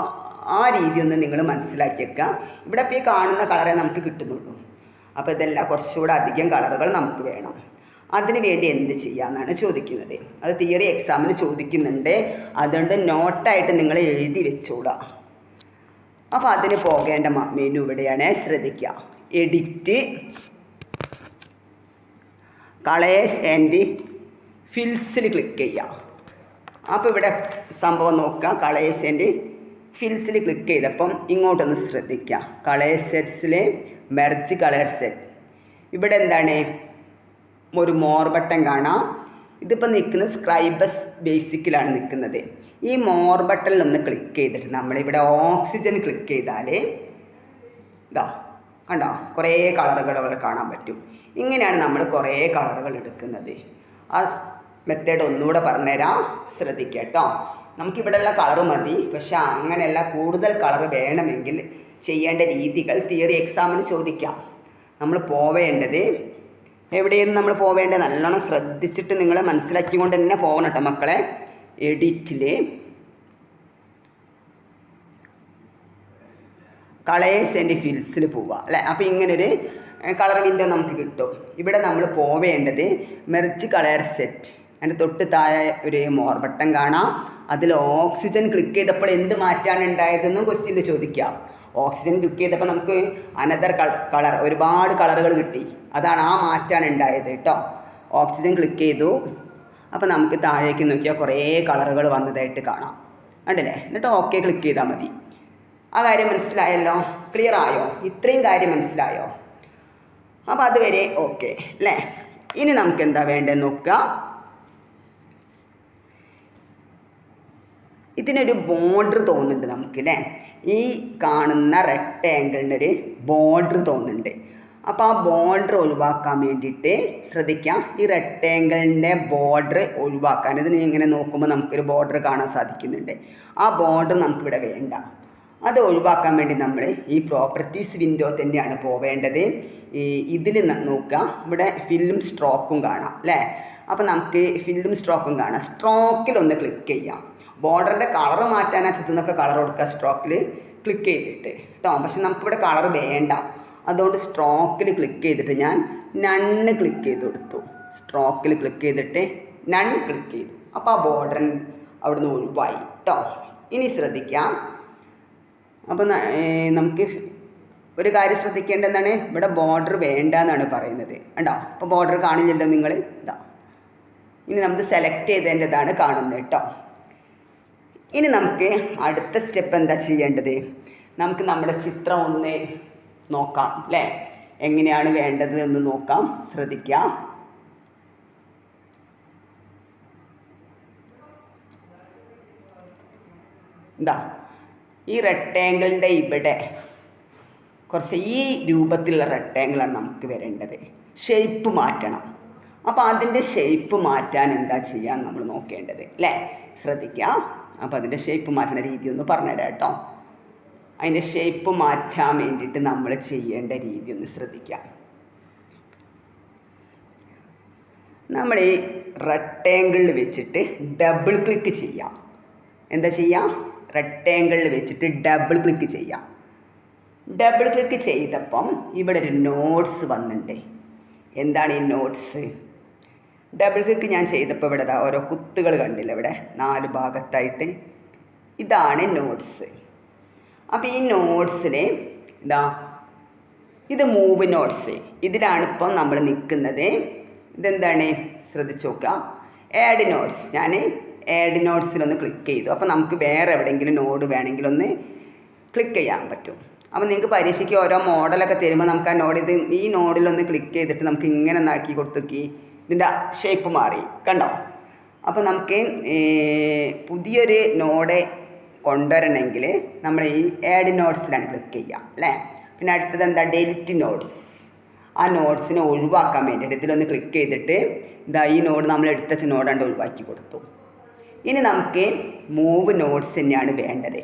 ആ രീതി ഒന്ന് നിങ്ങൾ മനസ്സിലാക്കി വെക്കുക. ഇവിടെ ഇപ്പോൾ ഈ കാണുന്ന കളറേ നമുക്ക് കിട്ടുന്നുള്ളൂ. അപ്പോൾ ഇതെല്ലാം കുറച്ചുകൂടെ അധികം കളറുകൾ നമുക്ക് വേണം. അതിന് വേണ്ടി എന്ത് ചെയ്യാമെന്നാണ് ചോദിക്കുന്നത്. അത് തിയറി എക്സാമിന് ചോദിക്കുന്നുണ്ട്. അതുകൊണ്ട് നോട്ടായിട്ട് നിങ്ങൾ എഴുതി വെച്ചോളാം. അപ്പോൾ അതിന് പോകേണ്ട മെനു ഇവിടെയാണ്, ശ്രദ്ധിക്കുക. എഡിറ്റ്, കളേഴ്സ് ആൻഡ് ഫിൽസിൽ ക്ലിക്ക് ചെയ്യാം. അപ്പോൾ ഇവിടെ സംഭവം നോക്കുക. കളേഴ്സ് ആൻഡ് ഫിൽസിൽ ക്ലിക്ക് ചെയ്തപ്പം ഇങ്ങോട്ടൊന്ന് ശ്രദ്ധിക്കുക. കളേഴ്സ് സെറ്റ്സിൽ മെർജ് കളർ സെറ്റ്, ഇവിടെ എന്താണ് ഒരു മോർ ബട്ടൺ കാണാം. ഇതിപ്പോൾ നിൽക്കുന്നത് സ്ക്രൈബസ് ബേസിക്കിലാണ് നിൽക്കുന്നത്. ഈ മോർ ബട്ടണിലൊന്ന് ക്ലിക്ക് ചെയ്തിട്ട് നമ്മളിവിടെ ഓക്സിജൻ ക്ലിക്ക് ചെയ്താൽ ഇതാ കണ്ടോ, കുറേ കളറുകൾ കാണാൻ പറ്റും. ഇങ്ങനെയാണ് നമ്മൾ കുറേ കളറുകൾ എടുക്കുന്നത്. ആ മെത്തേഡ് ഒന്നുകൂടെ പറഞ്ഞുതരാം, ശ്രദ്ധിക്കുക കേട്ടോ. നമുക്കിവിടെയുള്ള കളറ് മതി. പക്ഷെ അങ്ങനെയല്ല, കൂടുതൽ കളർ വേണമെങ്കിൽ ചെയ്യേണ്ട രീതികൾ തിയറി എക്സാമിന് ചോദിക്കാം. നമ്മൾ പോവേണ്ടത് എവിടെയാണ്, നമ്മൾ പോവേണ്ടത് നല്ലോണം ശ്രദ്ധിച്ചിട്ട് നിങ്ങൾ മനസ്സിലാക്കിക്കൊണ്ട് തന്നെ പോകണം കേട്ടോ മക്കളെ. എഡിറ്റിൽ കളേഴ്സ് ആൻഡ് ഫിൽസിൽ പോവുക അല്ലേ. അപ്പോൾ ഇങ്ങനൊരു കളർ വിൻഡോ നമുക്ക് കിട്ടും. ഇവിടെ നമ്മൾ പോവേണ്ടത് മെർജ് കളർ സെറ്റ്, അതിൻ്റെ തൊട്ട് താഴെ ഒരു മോർ ബട്ടൺ കാണാം. അതിൽ ഓക്സിജൻ ക്ലിക്ക് ചെയ്തപ്പോൾ എന്ത് മാറ്റാണ് ഉണ്ടായതെന്നും ക്വസ്റ്റ്യനിൽ ചോദിക്കാം. ഓക്സിജൻ ക്ലിക്ക് ചെയ്തപ്പോൾ നമുക്ക് അനദർ കളർ, ഒരുപാട് കളറുകൾ കിട്ടി. അതാണ് ആ മാറ്റാണ് ഉണ്ടായത് കേട്ടോ. ഓക്സിജൻ ക്ലിക്ക് ചെയ്തു. അപ്പോൾ നമുക്ക് താഴേക്ക് നോക്കിയാൽ കുറേ കളറുകൾ വന്നതായിട്ട് കാണാം, കണ്ടില്ലേ. എന്നിട്ട് ഓക്കെ ക്ലിക്ക് ചെയ്താൽ മതി. ആ കാര്യം മനസ്സിലായല്ലോ, ക്ലിയർ ആയോ? ഇത്രയും കാര്യം മനസ്സിലായോ? അപ്പോൾ അതുവരെ ഓക്കെ അല്ലേ. ഇനി നമുക്ക് എന്താ വേണ്ടതെന്ന് നോക്കുക. ഇതിനൊരു ബോർഡർ തോന്നുന്നുണ്ട് നമുക്ക് അല്ലേ. ഈ കാണുന്ന റെക്റ്റാങ്കിളിനൊരു ബോർഡർ തോന്നുന്നുണ്ട്. അപ്പോൾ ആ ബോർഡർ ഒഴിവാക്കാൻ വേണ്ടിയിട്ട് ശ്രദ്ധിക്കാം. ഈ റെക്റ്റാങ്കിളിൻ്റെ ബോർഡർ ഒഴിവാക്കാൻ, ഇതിന് ഇങ്ങനെ നോക്കുമ്പോൾ നമുക്കൊരു ബോർഡർ കാണാൻ സാധിക്കുന്നുണ്ട്. ആ ബോർഡർ നമുക്കിവിടെ വേണ്ട. അത് ഒഴിവാക്കാൻ വേണ്ടി നമ്മൾ ഈ പ്രോപ്പർട്ടീസ് വിൻഡോ തന്നെയാണ് പോവേണ്ടത്. ഇതിൽ നോക്കുക, ഇവിടെ ഫില്ലും സ്ട്രോക്കും കാണാം അല്ലേ. അപ്പോൾ നമുക്ക് ഫില്ലും സ്ട്രോക്കും കാണാം. സ്ട്രോക്കിലൊന്ന് ക്ലിക്ക് ചെയ്യാം. ബോർഡറിൻ്റെ കളർ മാറ്റാനാ ചുറ്റുന്നൊക്കെ കളർ കൊടുക്കുക സ്ട്രോക്കിൽ ക്ലിക്ക് ചെയ്തിട്ട് കേട്ടോ. പക്ഷെ നമുക്കിവിടെ കളർ വേണ്ട. അതുകൊണ്ട് സ്ട്രോക്കിൽ ക്ലിക്ക് ചെയ്തിട്ട് ഞാൻ നണ്ണ് ക്ലിക്ക് ചെയ്ത് കൊടുത്തു. സ്ട്രോക്കിൽ ക്ലിക്ക് ചെയ്തിട്ട് നൺ ക്ലിക്ക് ചെയ്തു. അപ്പോൾ ആ ബോർഡർ അവിടുന്ന് ഒഴിവായി കേട്ടോ. ഇനി ശ്രദ്ധിക്കാം. അപ്പോൾ നമുക്ക് ഒരു കാര്യം ശ്രദ്ധിക്കേണ്ടതാണ്, ഇവിടെ ബോർഡർ വേണ്ട എന്നാണ് പറയുന്നത്. കണ്ടോ? അപ്പോൾ ബോർഡർ കാണില്ലല്ലോ നിങ്ങൾ. ഇതാ, ഇനി നമുക്ക് സെലക്ട് ചെയ്തതിൻ്റെതാണ് കാണുന്നത് കേട്ടോ. ഇനി നമുക്ക് അടുത്ത സ്റ്റെപ്പ് എന്താ ചെയ്യേണ്ടത്? നമുക്ക് നമ്മുടെ ചിത്രം ഒന്ന് നോക്കാം അല്ലേ, എങ്ങനെയാണ് വേണ്ടത് എന്ന് നോക്കാം. ശ്രദ്ധിക്കാം. എന്താ, ഈ റെക്ടാങ്കിളിൻ്റെ ഇവിടെ കുറച്ച് ഈ രൂപത്തിലുള്ള റെക്ടാങ്കിളാണ് നമുക്ക് വരേണ്ടത്. ഷേപ്പ് മാറ്റണം. അപ്പോൾ അതിൻ്റെ ഷേപ്പ് മാറ്റാൻ എന്താ ചെയ്യാൻ നമ്മൾ നോക്കേണ്ടത് അല്ലേ? ശ്രദ്ധിക്കാം. അപ്പോൾ അതിൻ്റെ ഷേപ്പ് മാറ്റുന്ന രീതി ഒന്ന് പറഞ്ഞുതരാം കേട്ടോ. അതിൻ്റെ ഷേപ്പ് മാറ്റാൻ വേണ്ടിയിട്ട് നമ്മൾ ചെയ്യേണ്ട രീതി ഒന്ന് ശ്രദ്ധിക്കാം. നമ്മൾ ഈ റെക്ടാങ്കിളിൽ വെച്ചിട്ട് ഡബിൾ ക്ലിക്ക് ചെയ്യാം. എന്താ ചെയ്യാം? റെക്ടാങ്കിളിൽ വെച്ചിട്ട് ഡബിൾ ക്ലിക്ക് ചെയ്യാം. ഡബിൾ ക്ലിക്ക് ചെയ്തപ്പം ഇവിടെ ഒരു നോട്ട്സ് വന്നിട്ടുണ്ട്. എന്താണ് ഈ നോട്ട്സ്? ഡബിൾ ക്ലിക്ക് ഞാൻ ചെയ്തപ്പോൾ ഇവിടെ ഓരോ കുത്തുകൾ കണ്ടില്ല, ഇവിടെ 4 ഭാഗത്തായിട്ട്. ഇതാണ് നോട്ട്സ്. അപ്പോൾ ഈ നോട്ട്സിന് ഇതാ, ഇത് മൂവ് നോട്ട്സ്. ഇതിലാണ് ഇപ്പം നമ്മൾ നിൽക്കുന്നത്. ഇതെന്താണ്? ശ്രദ്ധിച്ച് നോക്കുക. Add notes. ഞാൻ ആഡ് നോട്ട്സിലൊന്ന് ക്ലിക്ക് ചെയ്തു. അപ്പോൾ നമുക്ക് വേറെ എവിടെയെങ്കിലും നോഡ് വേണമെങ്കിലൊന്ന് ക്ലിക്ക് ചെയ്യാൻ പറ്റും. അപ്പോൾ നിങ്ങൾക്ക് പരീക്ഷയ്ക്ക് ഓരോ മോഡലൊക്കെ തരുമ്പോൾ നമുക്ക് ആ നോഡ് ഈ നോഡിലൊന്ന് ക്ലിക്ക് ചെയ്തിട്ട് നമുക്ക് ഇങ്ങനെ ഒന്നാക്കി കൊടുത്തേക്ക് ഇതിൻ്റെ ഷേപ്പ് മാറി. കണ്ടോ? അപ്പോൾ നമുക്ക് പുതിയൊരു നോഡ് കൊണ്ടുവരണമെങ്കിൽ നമ്മൾ ഈ ആഡ് നോട്ട്സിലാണ് ക്ലിക്ക് ചെയ്യുക അല്ലേ. പിന്നെ അടുത്തത് എന്താ? Delete notes. ആ നോട്ട്സിനെ ഒഴിവാക്കാൻ വേണ്ടിയിട്ട് ഇതിലൊന്ന് ക്ലിക്ക് ചെയ്തിട്ട് ഇതാ ഈ നോഡ് നമ്മൾ എടുത്ത നോഡാണ്ട് ഒഴിവാക്കി കൊടുത്തു. ഇനി നമുക്ക് മൂവ് നോട്ട്സ് തന്നെയാണ് വേണ്ടത്.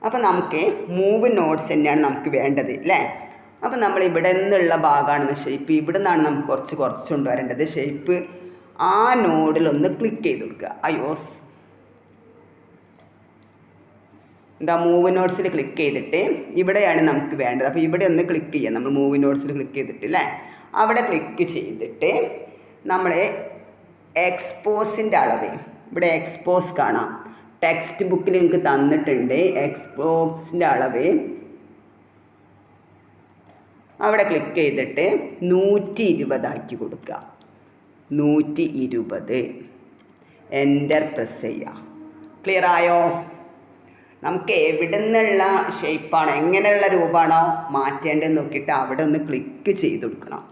അപ്പോൾ നമുക്ക് മൂവ് നോട്ട്സ് തന്നെയാണ് നമുക്ക് വേണ്ടത് അല്ലേ. അപ്പോൾ നമ്മൾ ഇവിടെ നിന്നുള്ള ഭാഗമാണ് ഷേപ്പ്. ഇവിടെ നിന്നാണ് നമുക്ക് കുറച്ച് കൊണ്ടുവരേണ്ടത് ഷേപ്പ്. ആ നോഡിലൊന്ന് ക്ലിക്ക് ചെയ്ത് കൊടുക്കുക. അയ്യോസ് എന്താ, മൂവ് നോട്ട്സിൽ ക്ലിക്ക് ചെയ്തിട്ട് ഇവിടെയാണ് നമുക്ക് വേണ്ടത്. അപ്പോൾ ഇവിടെ ഒന്ന് ക്ലിക്ക് ചെയ്യാം. നമ്മൾ മൂവ് നോട്ട്സിൽ ക്ലിക്ക് ചെയ്തിട്ട് അല്ലേ, അവിടെ ക്ലിക്ക് ചെയ്തിട്ട് നമ്മൾ എക്സ്പോസിൻ്റെ അളവ് ഇവിടെ എക്സ്പോസ് കാണാം. ടെക്സ്റ്റ് ബുക്കിൽ നിങ്ങൾക്ക് തന്നിട്ടുണ്ട് എക്സ്പോസിൻ്റെ അളവ്. അവിടെ ക്ലിക്ക് ചെയ്തിട്ട് 120 ആക്കി കൊടുക്കുക. 120 എൻ്റർ പ്രസ് ചെയ്യുക. ക്ലിയർ ആയോ? നമുക്ക് എവിടെ നിന്നുള്ള ഷേപ്പാണോ എങ്ങനെയുള്ള രൂപമാണോ മാറ്റേണ്ടതെന്ന് നോക്കിയിട്ട് അവിടെ ഒന്ന് ക്ലിക്ക് ചെയ്ത് കൊടുക്കണം.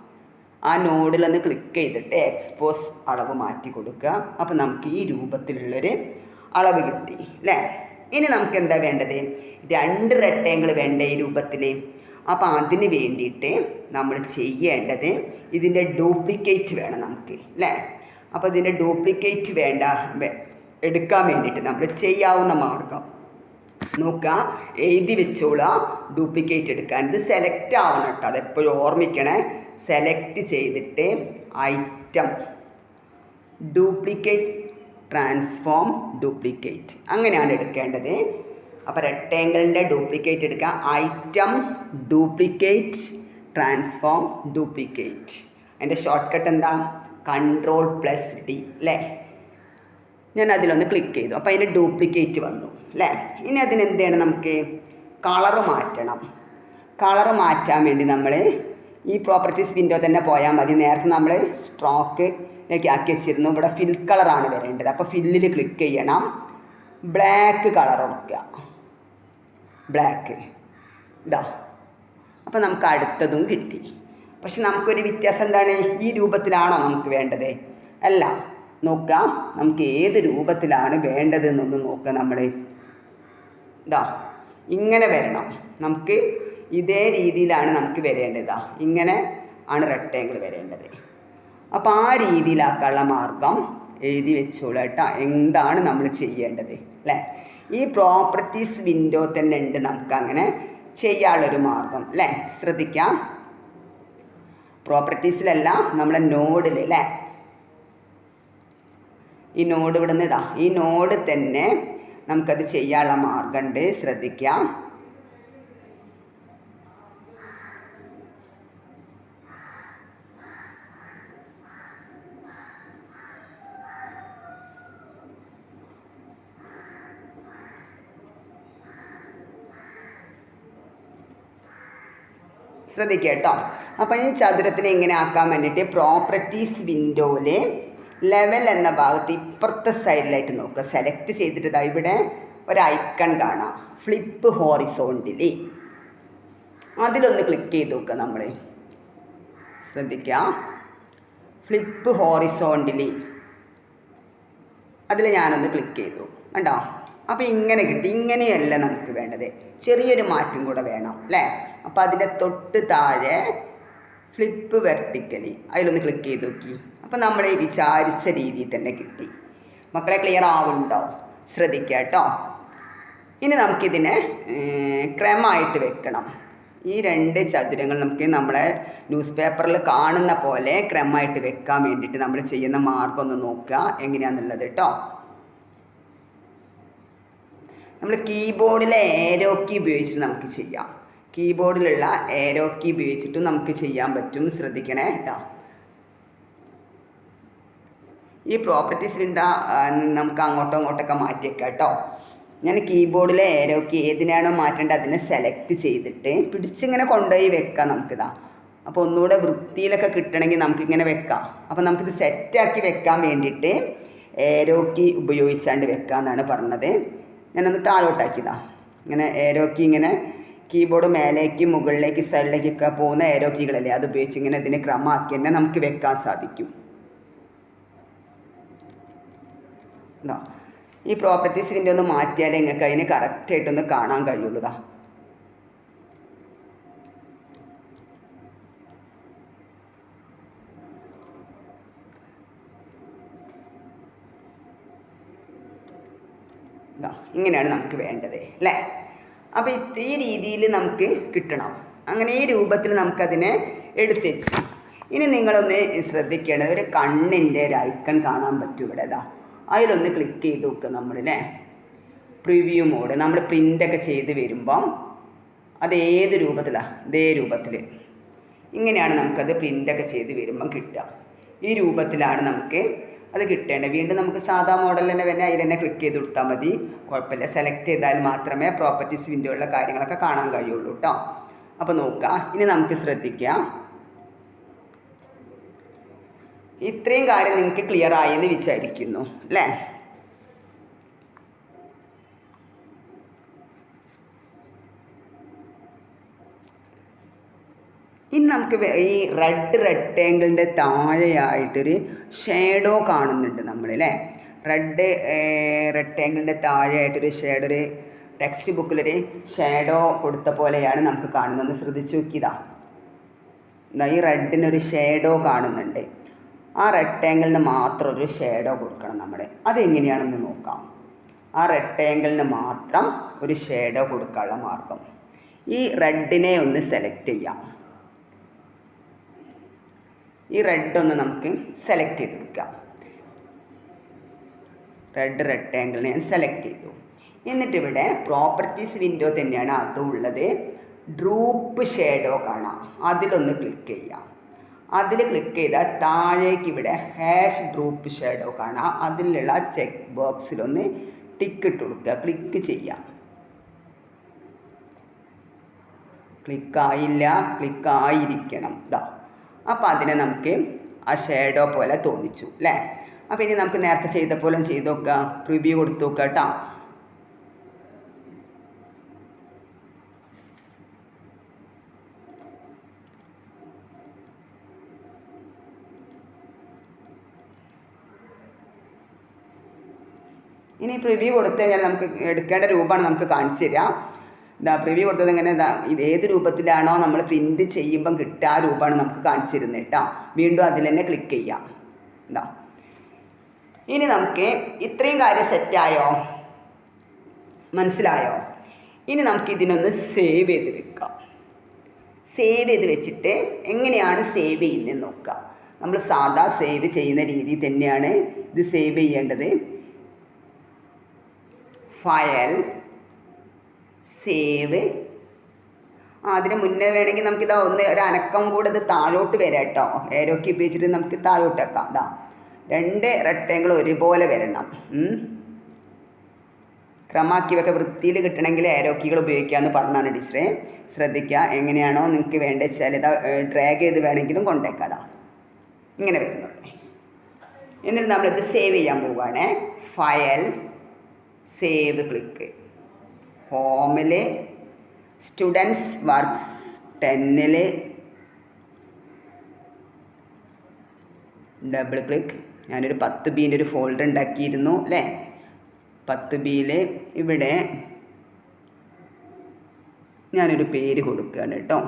ആ നോഡിലൊന്ന് ക്ലിക്ക് ചെയ്തിട്ട് എക്സ്പോസ് അളവ് മാറ്റി കൊടുക്കുക. അപ്പോൾ നമുക്ക് ഈ രൂപത്തിലുള്ളൊരു അളവ് കിട്ടി അല്ലേ. ഇനി നമുക്ക് എന്താ വേണ്ടത്? 2 റെക്ടാങ്കിൾ വേണ്ട ഈ രൂപത്തിൽ. അപ്പോൾ അതിന് വേണ്ടിയിട്ട് നമ്മൾ ചെയ്യേണ്ടത് ഇതിൻ്റെ ഡ്യൂപ്ലിക്കേറ്റ് വേണം നമുക്ക് അല്ലേ. അപ്പോൾ ഇതിൻ്റെ ഡ്യൂപ്ലിക്കേറ്റ് എടുക്കാൻ വേണ്ടിയിട്ട് നമ്മൾ ചെയ്യാവുന്ന മാർഗം നോക്കുക, എഴുതി വെച്ചോളാം. ഡ്യൂപ്ലിക്കേറ്റ് എടുക്കാൻ ഇത് സെലക്ട് ആവണം കേട്ടോ, അതെപ്പോഴും ഓർമ്മിക്കണേ. സെലക്ട് ചെയ്തിട്ട് ഐറ്റം ഡ്യൂപ്ലിക്കേറ്റ് ട്രാൻസ്ഫോം ഡ്യൂപ്ലിക്കേറ്റ് അങ്ങനെയാണ് എടുക്കേണ്ടത്. അപ്പോൾ റെക്ടാങ്കിളിൻ്റെ ഡ്യൂപ്ലിക്കേറ്റ് എടുക്കുക. Item duplicate transform duplicate. അതിൻ്റെ ഷോർട്ട് കട്ട് എന്താ? Ctrl+D അല്ലേ. ഞാൻ അതിലൊന്ന് ക്ലിക്ക് ചെയ്തു. അപ്പോൾ അതിൻ്റെ ഡ്യൂപ്ലിക്കേറ്റ് വന്നു അല്ലേ. ഇനി അതിനെന്ത് ചെയ്യണം? നമുക്ക് കളറ് മാറ്റണം. കളറ് മാറ്റാൻ വേണ്ടി നമ്മൾ ഈ പ്രോപ്പർട്ടീസ് വിൻഡോ തന്നെ പോയാൽ മതി. നേരത്തെ നമ്മൾ സ്ട്രോക്കിലേക്ക് ആക്കി വെച്ചിരുന്നു. ഇവിടെ ഫിൽ കളറാണ് വരേണ്ടത്. അപ്പോൾ ഫില്ലിൽ ക്ലിക്ക് ചെയ്യണം. ബ്ലാക്ക് കളർ കൊടുക്കുക. ബ്ലാക്ക് ഇതാ. അപ്പോൾ നമുക്ക് അടുത്തതും കിട്ടി. പക്ഷെ നമുക്കൊരു വ്യത്യാസം എന്താണ്? ഈ രൂപത്തിലാണോ നമുക്ക് വേണ്ടത്? അല്ല. നോക്കാം നമുക്ക് ഏത് രൂപത്തിലാണ് വേണ്ടത് എന്നൊന്ന് നോക്കാം. നമ്മൾ ഇതാ ഇങ്ങനെ വരണം. നമുക്ക് ഇതേ രീതിയിലാണ് നമുക്ക് വരേണ്ടത്. ഇങ്ങനെ ആണ് റെക്ടാങ്കിൾ വരേണ്ടത്. അപ്പോൾ ആ രീതിയിലാക്കാനുള്ള മാർഗം എഴുതി വെച്ചോളൂ കേട്ടോ. എന്താണ് നമ്മൾ ചെയ്യേണ്ടത് അല്ലേ. ഈ പ്രോപ്പർട്ടീസ് വിൻഡോ തന്നെ ഉണ്ട് നമുക്ക് അങ്ങനെ ചെയ്യാനുള്ളൊരു മാർഗം അല്ലേ. ശ്രദ്ധിക്കാം. പ്രോപ്പർട്ടീസിലല്ല, നമ്മളെ നോഡിൽ അല്ലേ. ഈ നോഡ് ഇവിടുന്ന് ഇതാ, ഈ നോഡ് തന്നെ നമുക്കത് ചെയ്യാനുള്ള മാർഗമുണ്ട്. ശ്രദ്ധിക്കാം. ശ്രദ്ധിക്കുക കേട്ടോ. അപ്പോൾ ഈ ചതുരത്തിനെ ഇങ്ങനെ ആക്കാൻ വേണ്ടിയിട്ട് പ്രോപ്പർട്ടീസ് വിൻഡോയിൽ ലെവൽ എന്ന ഭാഗത്ത് ഇപ്പുറത്തെ സൈഡിലായിട്ട് നോക്കുക. സെലക്ട് ചെയ്തിട്ട് ഇവിടെ ഒരു ഐക്കൺ കാണാം, ഫ്ലിപ്പ് ഹോറിസോണ്ടലി. അതിലൊന്ന് ക്ലിക്ക് ചെയ്ത് നോക്കുക. നമ്മൾ ശ്രദ്ധിക്കുക, ഫ്ലിപ്പ് ഹോറിസോണ്ടലി അതിൽ ഞാനൊന്ന് ക്ലിക്ക് ചെയ്തു കണ്ടോ. അപ്പോൾ ഇങ്ങനെ കിട്ടി. ഇങ്ങനെയല്ല നമുക്ക് വേണ്ടത്, ചെറിയൊരു മാറ്റം കൂടെ വേണം അല്ലേ. അപ്പോൾ അതിൻ്റെ തൊട്ട് താഴെ ഫ്ലിപ്പ് വെർട്ടിക്കലി അതിലൊന്ന് ക്ലിക്ക് ചെയ്ത് നോക്കി. അപ്പോൾ നമ്മൾ ഈ വിചാരിച്ച രീതിയിൽ തന്നെ കിട്ടി. മക്കളെ ക്ലിയർ ആവുന്നുണ്ടോ? ശ്രദ്ധിക്കുക കേട്ടോ. ഇനി നമുക്കിതിനെ ക്രമമായിട്ട് വെക്കണം. ഈ 2 ചതുരങ്ങൾ നമുക്ക് നമ്മളെ ന്യൂസ് പേപ്പറിൽ കാണുന്ന പോലെ ക്രമമായിട്ട് വെക്കാൻ വേണ്ടിയിട്ട് നമ്മൾ ചെയ്യുന്ന മാർഗം ഒന്ന് നോക്കുക എങ്ങനെയാണെന്നുള്ളത് കേട്ടോ. നമ്മൾ കീബോർഡിലെ ഏരോ കീ ഉപയോഗിച്ചിട്ട് നമുക്ക് ചെയ്യാം. കീബോർഡിലുള്ള ഏരോ കീ ഉപയോഗിച്ചിട്ട് നമുക്ക് ചെയ്യാൻ പറ്റും. ശ്രദ്ധിക്കണേ കേട്ടോ. ഈ പ്രോപ്പർട്ടീസ് വിൻഡോ നമുക്ക് അങ്ങോട്ടോ ഇങ്ങോട്ടൊക്കെ മാറ്റിയേക്കാം കേട്ടോ. ഞാൻ കീബോർഡിലെ ഏരോ കീ ഏതിനാണോ മാറ്റേണ്ടത് അതിനെ സെലക്ട് ചെയ്തിട്ട് പിടിച്ചിങ്ങനെ കൊണ്ടുപോയി വെക്കാം നമുക്കിതാ. അപ്പോൾ ഒന്നുകൂടെ വൃത്തിയിലൊക്കെ കിട്ടണമെങ്കിൽ നമുക്കിങ്ങനെ വെക്കാം. അപ്പോൾ നമുക്കിത് സെറ്റാക്കി വെക്കാൻ വേണ്ടിയിട്ട് ഏരോ കീ ഉപയോഗിച്ചാണ്ട് വെക്കാമെന്നാണ് പറഞ്ഞത്. ഞാനൊന്ന് താഴോട്ടാക്കിയതാ. ഇങ്ങനെ ഏരോ കീ ഇങ്ങനെ കീബോർഡ് മേലേക്ക് മുകളിലേക്ക് സൈഡിലേക്കൊക്കെ പോകുന്ന ഏരോ കീകളല്ലേ, അത് ഉപയോഗിച്ച് ഇങ്ങനെ ഇതിനെ ക്രമമാക്കി തന്നെ നമുക്ക് വെക്കാൻ സാധിക്കും. ഈ പ്രോപ്പർട്ടീസ് വിൻഡോ ഒന്ന് മാറ്റിയാലേ നിങ്ങൾക്ക് അതിന് കറക്റ്റായിട്ടൊന്ന് കാണാൻ കഴിയുള്ളൂ. ഇങ്ങനെയാണ് നമുക്ക് വേണ്ടത് അല്ലേ. അപ്പോൾ ഈ രീതിയിൽ നമുക്ക് കിട്ടണം. അങ്ങനെ ഈ രൂപത്തിൽ നമുക്കതിനെ എടുത്തുവെച്ചു. ഇനി നിങ്ങളൊന്ന് ശ്രദ്ധിക്കേണ്ടത്, ഒരു കണ്ണിൻ്റെ ഒരു ഐക്കൺ കാണാൻ പറ്റും ഇവിടെ. അതിലൊന്ന് ക്ലിക്ക് ചെയ്ത് നോക്കുക നമ്മളല്ലേ. പ്രിവ്യൂ മോഡ് നമ്മൾ പ്രിൻ്റൊക്കെ ചെയ്ത് വരുമ്പം അത് ഏത് രൂപത്തിലാണ്? ഇതേ രൂപത്തിൽ ഇങ്ങനെയാണ് നമുക്കത് പ്രിൻ്റൊക്കെ ചെയ്ത് വരുമ്പം കിട്ടുക. ഈ രൂപത്തിലാണ് നമുക്ക് അത് കിട്ടേണ്ടത്. വീണ്ടും നമുക്ക് സാധാ മോഡൽ തന്നെ വേണേൽ അതിൽ തന്നെ ക്ലിക്ക് ചെയ്ത് കൊടുത്താൽ മതി, കുഴപ്പമില്ല. സെലക്ട് ചെയ്താൽ മാത്രമേ പ്രോപ്പർട്ടീസ് വിൻഡോയിലുള്ള കാര്യങ്ങളൊക്കെ കാണാൻ കഴിയുള്ളൂ കേട്ടോ. അപ്പോൾ നോക്കുക. ഇനി നമുക്ക് ശ്രദ്ധിക്കാം. ഇത്രയും കാര്യം നിങ്ങൾക്ക് ക്ലിയർ ആയെന്ന് വിചാരിക്കുന്നു അല്ലേ. ഇനി നമുക്ക് ഈ റെഡ് റെക്ടാങ്കിളിൻ്റെ താഴെയായിട്ടൊരു ഷേഡോ കാണുന്നുണ്ട് നമ്മൾ അല്ലേ. റെക്ടാങ്കിളിൻ്റെ താഴെയായിട്ടൊരു ഷേഡോ, ഒരു ടെക്സ്റ്റ് ബുക്കിലൊരു ഷേഡോ കൊടുത്ത പോലെയാണ് നമുക്ക് കാണുന്നത്. ശ്രദ്ധിച്ചു നോക്കിയതാ. ഈ റെഡിനൊരു ഷേഡോ കാണുന്നുണ്ട്. ആ റെക്ടാങ്കിളിന് മാത്രം ഒരു ഷേഡോ കൊടുക്കണം നമ്മൾ. അതെങ്ങനെയാണെന്ന് നോക്കാം. ആ റെക്ടാങ്കിളിന് മാത്രം ഒരു ഷേഡോ കൊടുക്കാനുള്ള മാർഗം, ഈ റെഡിനെ ഒന്ന് സെലക്ട് ചെയ്യാം. ഈ റെഡ് ഒന്ന് നമുക്ക് സെലക്ട് ചെയ്ത് കൊടുക്കാം. റെഡ് റെക്ടാങ്കിളിനെ ഞാൻ സെലക്ട് ചെയ്തു. എന്നിട്ട് ഇവിടെ പ്രോപ്പർട്ടീസ് വിൻഡോ തന്നെയാണ് അതും ഉള്ളത്. ഡ്രൂപ്പ് ഷേഡോ കാണാം, അതിലൊന്ന് ക്ലിക്ക് ചെയ്യാം. അതിൽ ക്ലിക്ക് ചെയ്താൽ താഴേക്ക് ഇവിടെ ഹാഷ് ഡ്രൂപ്പ് ഷേഡോ കാണാം. അതിലുള്ള ചെക്ക് ബോക്സിലൊന്ന് ടിക്ക് ഇട്ട് കൊടുക്കുക. ക്ലിക്ക് ചെയ്യാം. ക്ലിക്കായില്ല, ക്ലിക്കായിരിക്കണം. അപ്പോൾ അതിനെ നമുക്ക് ആ ഷേഡോ പോലെ തോന്നിച്ചു അല്ലേ. അപ്പോൾ ഇനി നമുക്ക് നേരത്തെ ചെയ്ത പോലെ ചെയ്ത് നോക്കുക. പ്രിവ്യൂ കൊടുത്തു നോക്കുക കേട്ടോ. ഇനി പ്രിവ്യൂ കൊടുത്തു കഴിഞ്ഞാൽ നമുക്ക് എടുക്കേണ്ട രൂപമാണ് നമുക്ക് കാണിച്ചു തരിക. പ്രിവ്യൂ കൊടുത്തത് എങ്ങനെ ഇത് ഏത് രൂപത്തിലാണോ നമ്മൾ പ്രിൻറ്റ് ചെയ്യുമ്പം കിട്ടുക ആ രൂപമാണ് നമുക്ക് കാണിച്ചു തരുന്നത് കേട്ടോ. വീണ്ടും അതിൽ തന്നെ ക്ലിക്ക് ചെയ്യാം. ഇനി നമുക്ക് ഇത്രയും കാര്യം സെറ്റായോ? മനസ്സിലായോ? ഇനി നമുക്ക് ഇതിനൊന്ന് സേവ് ചെയ്ത് വെക്കാം. സേവ് ചെയ്ത് വെച്ചിട്ട് എങ്ങനെയാണ് സേവ് ചെയ്യുന്നതെന്ന് നോക്കാം. നമ്മൾ സാധാ സേവ് ചെയ്യുന്ന രീതി തന്നെയാണ് ഇത് സേവ് ചെയ്യേണ്ടത്. File, save. അതിന് മുന്നേ വേണമെങ്കിൽ നമുക്കിതാ ഒരു അനക്കം കൂടെ ഇത് താഴോട്ട് വരാം കേട്ടോ. ഏരോ കീ ഉപയോഗിച്ചിട്ട് നമുക്ക് താഴോട്ട് വെക്കാം. 2 റെക്ടാങ്കിൾ ഒരുപോലെ വരണം. ക്രമാക്കിയൊക്കെ വൃത്തിയിൽ കിട്ടണമെങ്കിൽ ഏരോ കീകൾ ഉപയോഗിക്കാമെന്ന് പറഞ്ഞാണ് ടീച്ചറെ. ശ്രദ്ധിക്കുക, എങ്ങനെയാണോ നിങ്ങൾക്ക് വേണ്ടത് വെച്ചാൽ ഇതാ ഡ്രാഗ് ചെയ്ത് വേണമെങ്കിലും കൊണ്ടേക്കാതാ ഇങ്ങനെ വരുന്നുണ്ട്. എന്നിട്ട് നമ്മളിത് സേവ് ചെയ്യാൻ പോവുകയാണ്. File, save click. ഹോമിൽ സ്റ്റുഡൻസ് വർക്ക്സ് 10ൽ ഡബിൾ ക്ലിക്ക്. ഞാനൊരു 10B ഒരു ഫോൾഡർ ഉണ്ടാക്കിയിരുന്നു അല്ലേ. 10B ഇവിടെ ഞാനൊരു പേര് കൊടുക്കുകയാണ് കേട്ടോ.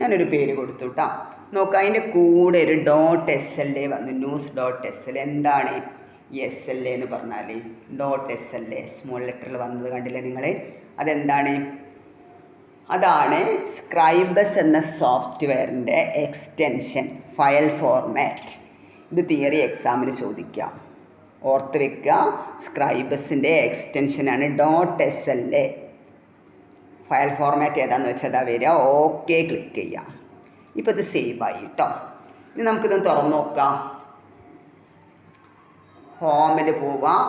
ഞാനൊരു പേര് കൊടുത്തു കേട്ടോ. നോക്കാം, അതിൻ്റെ കൂടെ ഒരു .SLA വന്നു. news.SLA. എന്താണ് SLA എന്ന് പറഞ്ഞാൽ? .SLA സ്മോൾ ലെറ്ററിൽ വന്നത് കണ്ടില്ലേ നിങ്ങൾ? അതെന്താണ്? അതാണ് സ്ക്രൈബസ് എന്ന സോഫ്റ്റ്വെയറിൻ്റെ എക്സ്റ്റൻഷൻ, ഫയൽ ഫോർമാറ്റ്. ഇത് തിയറി എക്സാമിന് ചോദിക്കാം, ഓർത്ത് വെക്കുക. സ്ക്രൈബസിൻ്റെ എക്സ്റ്റൻഷനാണ് .SLA. ഫയൽ ഫോർമാറ്റ് ഏതാണെന്ന് വെച്ചാൽ അതാ വരിക. ഓക്കെ ക്ലിക്ക് ചെയ്യാം. ഇപ്പോൾ ഇത് സേവ് ആയി കേട്ടോ. ഇനി നമുക്കിതൊന്ന് തുറന്ന് നോക്കാം. ഹോമിൽ പോവാം.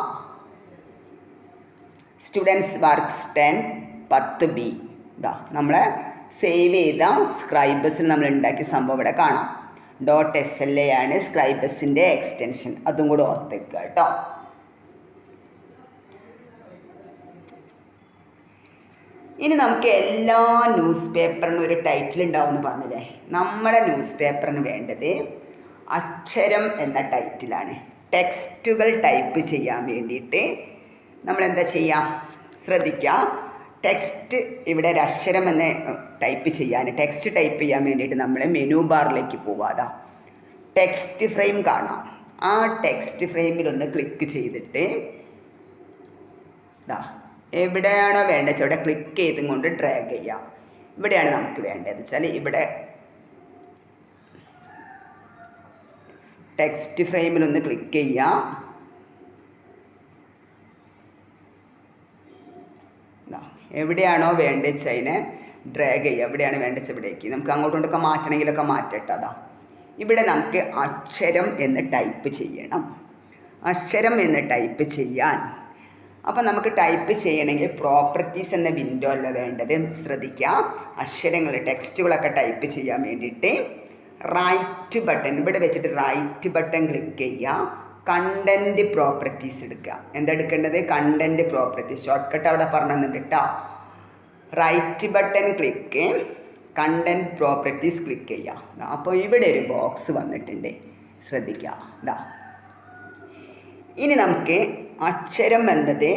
സ്റ്റുഡൻസ് വർക്ക്സ് 10B ഇതാ നമ്മളെ സേവ് ചെയ്ത സ്ക്രൈബസിൽ നമ്മൾ ഉണ്ടാക്കിയ സംഭവം ഇവിടെ കാണാം. .SLA ആണ് സ്ക്രൈബസിൻ്റെ എക്സ്റ്റൻഷൻ. അതും കൂടെ ഓർത്ത് വെക്കുക കേട്ടോ. ഇനി നമുക്ക് എല്ലാ ന്യൂസ് പേപ്പറിനും ഒരു ടൈറ്റിൽ ഉണ്ടാവും എന്ന് പറഞ്ഞില്ലേ. നമ്മുടെ ന്യൂസ് പേപ്പറിന് വേണ്ടത് അക്ഷരം എന്ന ടൈറ്റിലാണ്. ടെക്സ്റ്റുകൾ ടൈപ്പ് ചെയ്യാൻ വേണ്ടിയിട്ട് നമ്മൾ എന്താ ചെയ്യുക? ശ്രദ്ധിക്കുക. ടെക്സ്റ്റ് ഇവിടെ ഒരു അക്ഷരം എന്ന് ടൈപ്പ് ചെയ്യാൻ, ടെക്സ്റ്റ് ടൈപ്പ് ചെയ്യാൻ വേണ്ടിയിട്ട് നമ്മൾ മെനു ബാറിലേക്ക് പോവാതെ ടെക്സ്റ്റ് ഫ്രെയിം കാണാം. ആ ടെക്സ്റ്റ് ഫ്രെയിമിലൊന്ന് ക്ലിക്ക് ചെയ്തിട്ട് ഇതാ എവിടെയാണോ വേണ്ടത് ഇവിടെ ക്ലിക്ക് ചെയ്തും കൊണ്ട് ഡ്രാഗ് ചെയ്യാം. ഇവിടെയാണ് നമുക്ക് വേണ്ടത് വെച്ചാൽ ഇവിടെ ടെക്സ്റ്റ് ഫ്രെയിമിലൊന്ന് ക്ലിക്ക് ചെയ്യാം. എവിടെയാണോ വേണ്ടത് വെച്ചാൽ അതിനെ ഡ്രാഗ് ചെയ്യുക. എവിടെയാണ് വേണ്ടത് വെച്ചാൽ ഇവിടേക്ക്. നമുക്ക് അങ്ങോട്ടുകൊണ്ടൊക്കെ മാറ്റണമെങ്കിലൊക്കെ മാറ്റട്ടതാ. ഇവിടെ നമുക്ക് അക്ഷരം എന്ന് ടൈപ്പ് ചെയ്യണം. അക്ഷരം എന്ന് ടൈപ്പ് ചെയ്യാൻ അപ്പോൾ നമുക്ക് ടൈപ്പ് ചെയ്യണമെങ്കിൽ പ്രോപ്പർട്ടീസ് എന്ന വിൻഡോ അല്ല വേണ്ടത്. ശ്രദ്ധിക്കുക. അക്ഷരങ്ങൾ ടെക്സ്റ്റുകളൊക്കെ ടൈപ്പ് ചെയ്യാൻ വേണ്ടിയിട്ട് റൈറ്റ് ബട്ടൺ ഇവിടെ വെച്ചിട്ട് റൈറ്റ് ബട്ടൺ ക്ലിക്ക് ചെയ്യുക. കണ്ടൻറ്റ് പ്രോപ്പർട്ടീസ് എടുക്കുക. എന്താ എടുക്കേണ്ടത്? Content properties. ഷോർട്ട് കട്ട് അവിടെ പറഞ്ഞിട്ടുണ്ട് കേട്ടോ. Right button click, content properties click ചെയ്യുക. അപ്പോൾ ഇവിടെ ഒരു ബോക്സ് വന്നിട്ടുണ്ട്, ശ്രദ്ധിക്കുക. ഇതാ ഇനി നമുക്ക് അക്ഷരം എന്നത്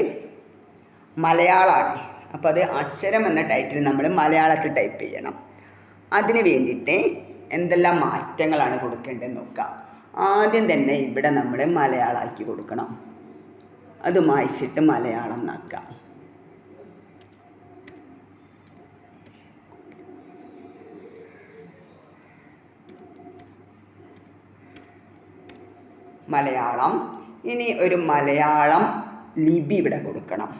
മലയാളമാണ്. അപ്പോൾ അത് അക്ഷരം എന്ന ടൈറ്റിൽ നമ്മൾ മലയാളത്തിൽ ടൈപ്പ് ചെയ്യണം. അതിന് വേണ്ടിയിട്ട് എന്തെല്ലാം മാറ്റങ്ങളാണ് കൊടുക്കേണ്ടതെന്ന് നോക്കാം. ആദ്യം തന്നെ ഇവിടെ നമ്മൾ മലയാളമാക്കി കൊടുക്കണം. അത് മായ്ച്ചിട്ട് മലയാളം എന്നാക്കാം. മലയാളം. ഇനി ഒരു മലയാളം ലിപി ഇവിടെ കൊടുക്കണം.